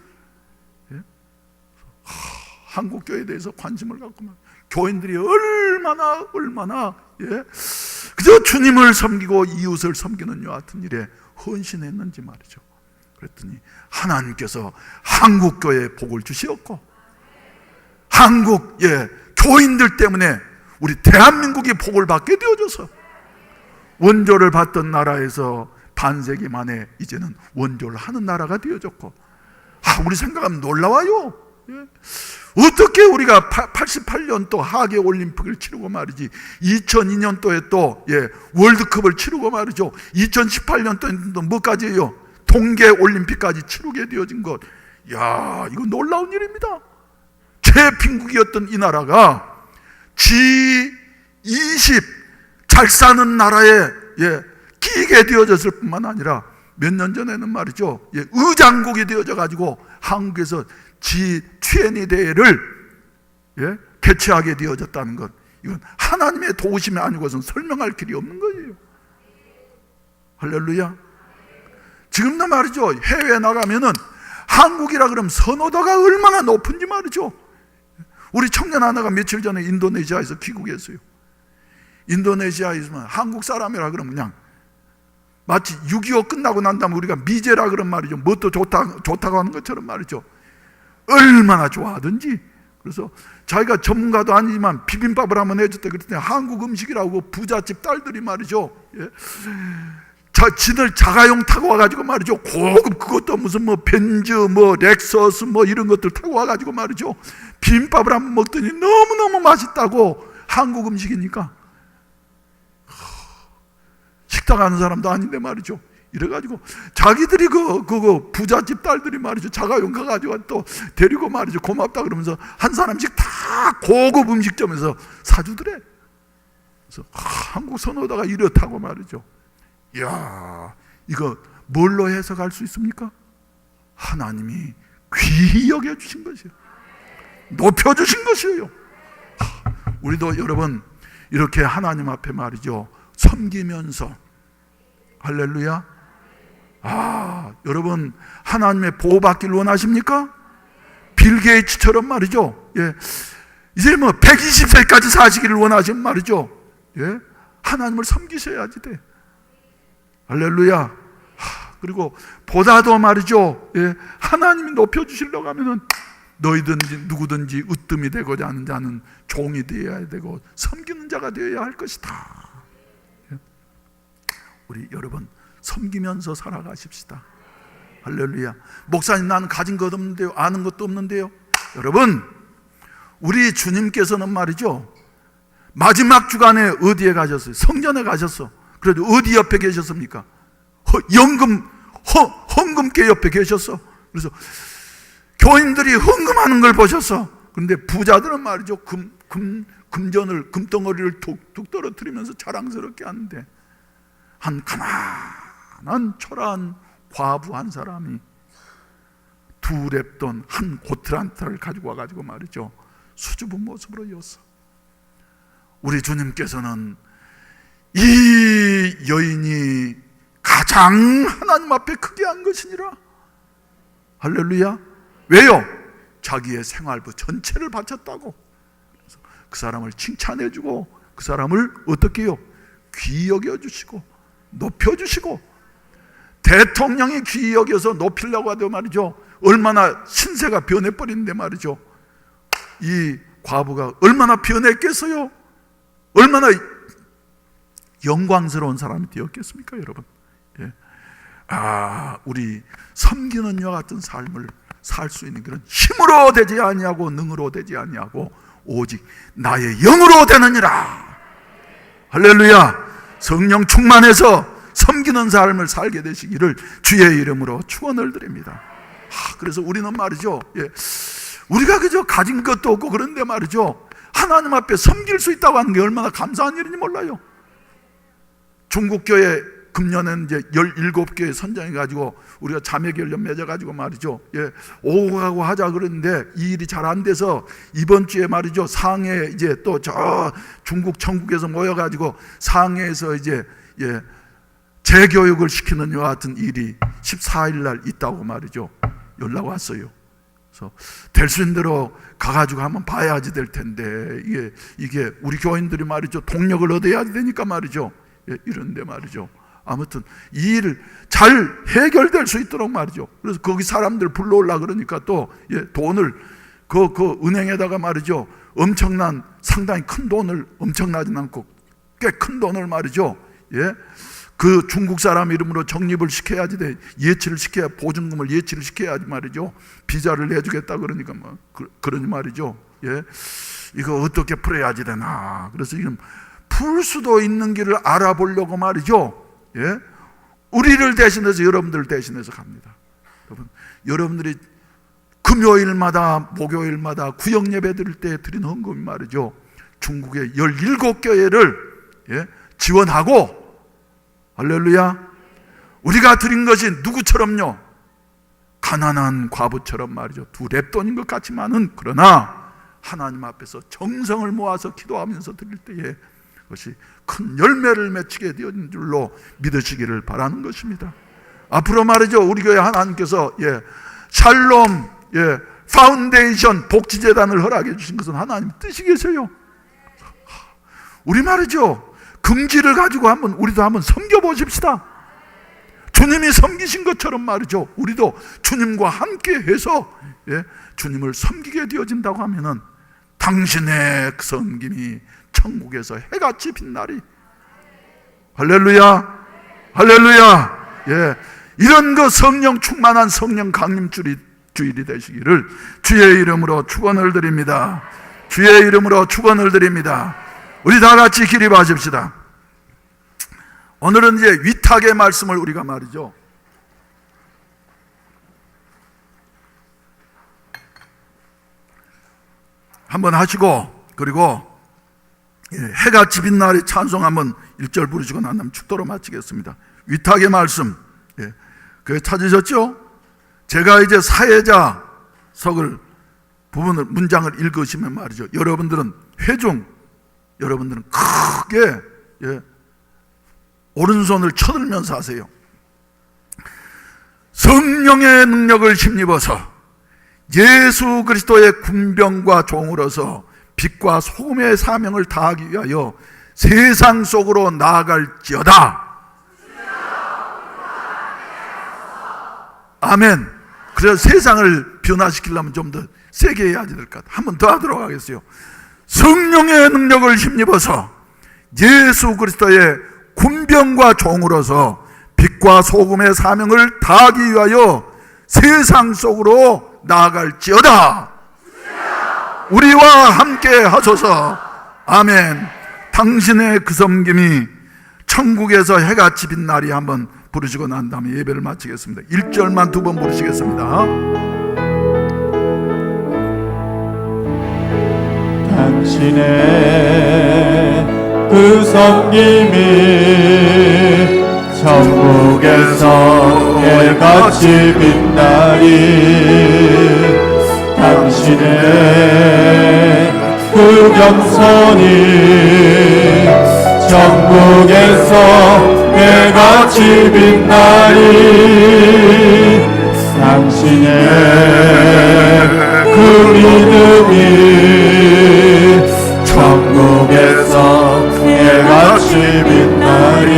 한국 교회에 대해서 관심을 갖고 교인들이 얼마나 그저 주님을 섬기고 이웃을 섬기는 여 같은 일에 헌신했는지 말이죠. 그랬더니 하나님께서 한국 교회에 복을 주시었고 한국 교인들 때문에 우리 대한민국이 복을 받게 되어져서 원조를 받던 나라에서 반세기 만에 이제는 원조를 하는 나라가 되어졌고, 우리 생각하면 놀라워요. 어떻게 우리가 88년도 하계 올림픽을 치르고 말이지, 2002년도에 또 월드컵을 치르고 말이죠, 2018년도에는 뭐까지 해요? 동계 올림픽까지 치르게 되어진 것. 이거 놀라운 일입니다. 최빈국이었던 이 나라가 G20 잘 사는 나라에 끼게 되어졌을 뿐만 아니라 몇 년 전에는 말이죠, 의장국이 되어져 가지고 한국에서 G20 대회를 개최하게 되어졌다는 것, 이건 하나님의 도우심이 아니고서는 설명할 길이 없는 거예요. 할렐루야. 지금도 말이죠, 해외에 나가면은 한국이라 그러면 선호도가 얼마나 높은지 말이죠. 우리 청년 하나가 며칠 전에 인도네시아에서 귀국했어요. 인도네시아에 있으면 한국 사람이라 그러면 그냥 마치 6.25 끝나고 난 다음에 우리가 미제라 그런 말이죠. 뭣도 좋다고 하는 것처럼 말이죠. 얼마나 좋아하든지. 그래서 자기가 전문가도 아니지만 비빔밥을 한번 해줬대. 그랬더니 한국 음식이라고 부잣집 딸들이 말이죠. 지들 자가용 타고 와가지고 말이죠. 고급 그것도 무슨 벤즈, 렉서스 이런 것들 타고 와가지고 말이죠. 비빔밥을 한번 먹더니 너무너무 맛있다고. 한국 음식이니까. 식당 가는 사람도 아닌데 말이죠. 이래가지고 자기들이 그 부잣집 딸들이 말이죠. 자가용 가가지고 또 데리고 말이죠. 고맙다 그러면서 한 사람씩 다 고급 음식점에서 사주더래. 그래서 한국 선호도가 이렇다고 말이죠. 이야, 이거 뭘로 해석할 수 있습니까? 하나님이 귀히 여겨주신 것이요, 높여주신 것이에요. 우리도 여러분 이렇게 하나님 앞에 말이죠, 섬기면서, 할렐루야. 여러분 하나님의 보호받기를 원하십니까? 빌 게이츠처럼 말이죠, 이제 120세까지 사시기를 원하시면 말이죠, 하나님을 섬기셔야지 돼. 할렐루야. 그리고 보다도 말이죠, 하나님이 높여주시려고 하면은 너희든지 누구든지 으뜸이 되고자 하는 자는 종이 되어야 되고 섬기는 자가 되어야 할 것이다. 우리 여러분 섬기면서 살아가십시다. 할렐루야. 목사님, 나는 가진 것 없는데요, 아는 것도 없는데요. 여러분, 우리 주님께서는 말이죠, 마지막 주간에 어디에 가셨어요? 성전에 가셨어. 그래도 어디 옆에 계셨습니까? 헌금계 옆에 계셨어. 그래서 교인들이 헌금하는 걸 보셨어. 그런데 부자들은 말이죠, 금덩어리를 툭툭 떨어뜨리면서 자랑스럽게 하는데, 한 가난한 초라한 과부 한 사람이 두 랩돈 한 고트란트를 가지고 와가지고 말이죠, 수줍은 모습으로 이었어. 우리 주님께서는 이 여인이 가장 하나님 앞에 크게 한 것이니라. 할렐루야. 왜요? 자기의 생활부 전체를 바쳤다고. 그래서 그 사람을 칭찬해주고 그 사람을 어떻게 해요? 귀히 여겨주시고 높여주시고, 대통령이 귀히 여겨서 높이려고 하도 말이죠, 얼마나 신세가 변해버리는데 말이죠, 이 과부가 얼마나 변했겠어요? 얼마나 영광스러운 사람이 되었겠습니까, 여러분? 우리 섬기는 이와 같은 삶을 살 수 있는 그런 힘으로 되지 아니하고 능으로 되지 아니하고 오직 나의 영으로 되느니라. 할렐루야. 성령 충만해서 섬기는 삶을 살게 되시기를 주의 이름으로 축원을 드립니다. 그래서 우리는 말이죠, 우리가 그저 가진 것도 없고 그런데 말이죠, 하나님 앞에 섬길 수 있다고 하는 게 얼마나 감사한 일인지 몰라요. 중국교회 금년엔 이제 17교회 선정해가지고 우리가 자매결연 맺어가지고 말이죠, 오고 가고 하자 그러는데 이 일이 잘 안 돼서 이번 주에 말이죠, 상해 이제 또 저 중국 천국에서 모여가지고 상해에서 이제 재교육을 시키는 이와 같은 일이 14일 날 있다고 말이죠, 연락 왔어요. 그래서 될 수 있는 대로 가가지고 한번 봐야지 될 텐데, 이게 우리 교인들이 말이죠, 동력을 얻어야 되니까 말이죠, 이런데 말이죠, 아무튼 이 일을 잘 해결될 수 있도록 말이죠. 그래서 거기 사람들 불러올라 그러니까 또 돈을 그 은행에다가 말이죠, 엄청난 상당히 큰 돈을, 엄청나진 않고 꽤 큰 돈을 말이죠, 그 중국 사람 이름으로 적립을 시켜야지 돼. 예치를 시켜야, 보증금을 예치를 시켜야지 말이죠, 비자를 내주겠다 그러니까 뭐 그러니 말이죠, 이거 어떻게 풀어야지 되나. 그래서 지금 풀 수도 있는 길을 알아보려고 말이죠, 우리를 대신해서, 여러분들을 대신해서 갑니다. 여러분들이 금요일마다 목요일마다 구역 예배 드릴 때 드린 헌금이 말이죠, 중국의 17교회를 지원하고, 할렐루야, 우리가 드린 것이 누구처럼요? 가난한 과부처럼 말이죠, 두 랩돈인 것 같지만은, 그러나 하나님 앞에서 정성을 모아서 기도하면서 드릴 때에 그것이 큰 열매를 맺히게 되어진 줄로 믿으시기를 바라는 것입니다. 앞으로 말이죠, 우리 교회 하나님께서 샬롬 파운데이션 복지재단을 허락해 주신 것은 하나님 뜻이 계세요. 우리 말이죠, 금지를 가지고 우리도 한번 섬겨보십시다. 주님이 섬기신 것처럼 말이죠, 우리도 주님과 함께 해서 주님을 섬기게 되어진다고 하면은 당신의 그 섬김이 천국에서 해같이 빛나리. 할렐루야, 할렐루야. 이런 거 성령 충만한 성령 강림 주일이 되시기를 주의 이름으로 축원을 드립니다. 주의 이름으로 축원을 드립니다. 우리 다 같이 기립하십시다. 오늘은 이제 위탁의 말씀을 우리가 말이죠, 한번 하시고, 그리고 해같이 빛나리 찬송 한번 1절 부르시고 난 다음 축도로 마치겠습니다. 위탁의 말씀, 그게 찾으셨죠? 제가 이제 사회자석을 부분을, 문장을 읽으시면 말이죠, 여러분들은 여러분들은 크게 오른손을 쳐들면서 하세요. 성령의 능력을 힘입어서 예수 그리스도의 군병과 종으로서 빛과 소금의 사명을 다하기 위하여 세상 속으로 나아갈지어다. 아멘. 그래서 세상을 변화시키려면 좀 더 세게 해야지 될 것 같아요. 한 번 더 하도록 하겠어요. 성령의 능력을 힘입어서 예수 그리스도의 군병과 종으로서 빛과 소금의 사명을 다하기 위하여 세상 속으로 나아갈지어다. 우리와 함께 하소서. 아멘. 당신의 그 섬김이 천국에서 해같이 빛 날이 한번 부르시고 난 다음에 예배를 마치겠습니다. 1절만 두 번 부르시겠습니다. 당신의 그 섬김이 천국에서 해같이 빛나리. 당신의 그 겸손이 천국에서 해같이 빛나리. 당신의 그 믿음이 천국에서 해같이 빛나리.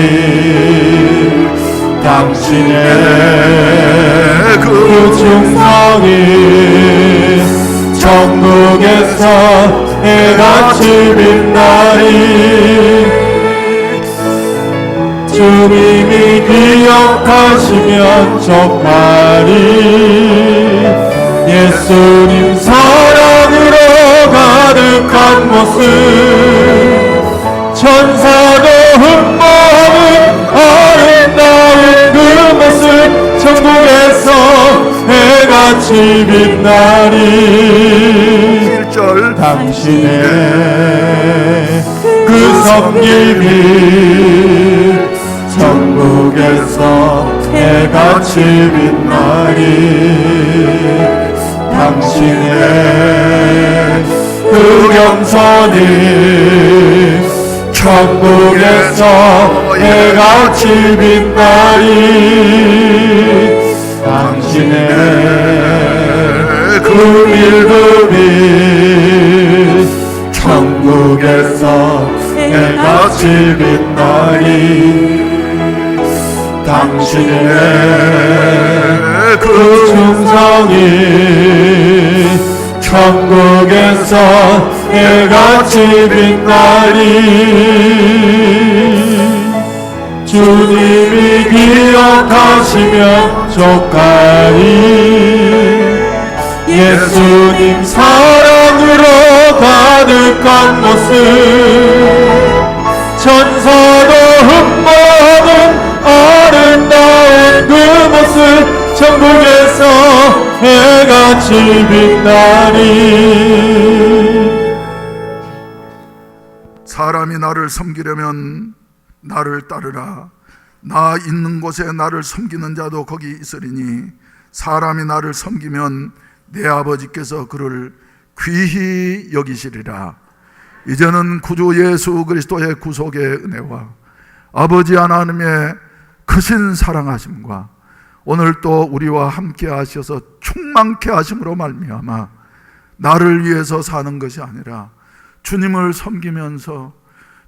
당신의 그 충성이 천국에서 해같이 빛나리. 주님이 기억하시면 족하리. 예수님 사랑으로 가득한 모습 천사도 흠모하는 아름다운 그 모습 천국에서 해같이 빛나리. 1절 당신의 그 섬김이 천국에서 해같이 빛나리. 당신의 그 겸손이 천국에서 해같이 빛나리. 당신의 그 믿음이 천국에서 해같이 빛나리. 당신의 그 충성이 천국에서 해같이 빛나리. 주님이 기억하시면 족하리. 예수님 사랑으로 가득한 모습 천사도 흠모하는 아름다운 그 모습 천국에서 해같이 빛나리. 사람이 나를 섬기려면 나를 따르라. 나 있는 곳에 나를 섬기는 자도 거기 있으리니 사람이 나를 섬기면 내 아버지께서 그를 귀히 여기시리라. 이제는 구주 예수 그리스도의 구속의 은혜와 아버지 하나님의 크신 사랑하심과 오늘 또 우리와 함께 하셔서 충만케 하심으로 말미암아 나를 위해서 사는 것이 아니라 주님을 섬기면서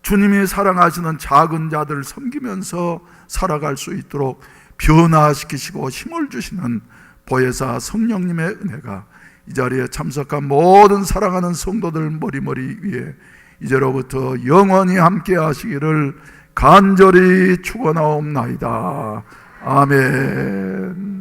주님이 사랑하시는 작은 자들을 섬기면서 살아갈 수 있도록 변화시키시고 힘을 주시는 보혜사 성령님의 은혜가 이 자리에 참석한 모든 사랑하는 성도들 머리머리 위에 이제로부터 영원히 함께 하시기를 간절히 축원하옵나이다. 아멘.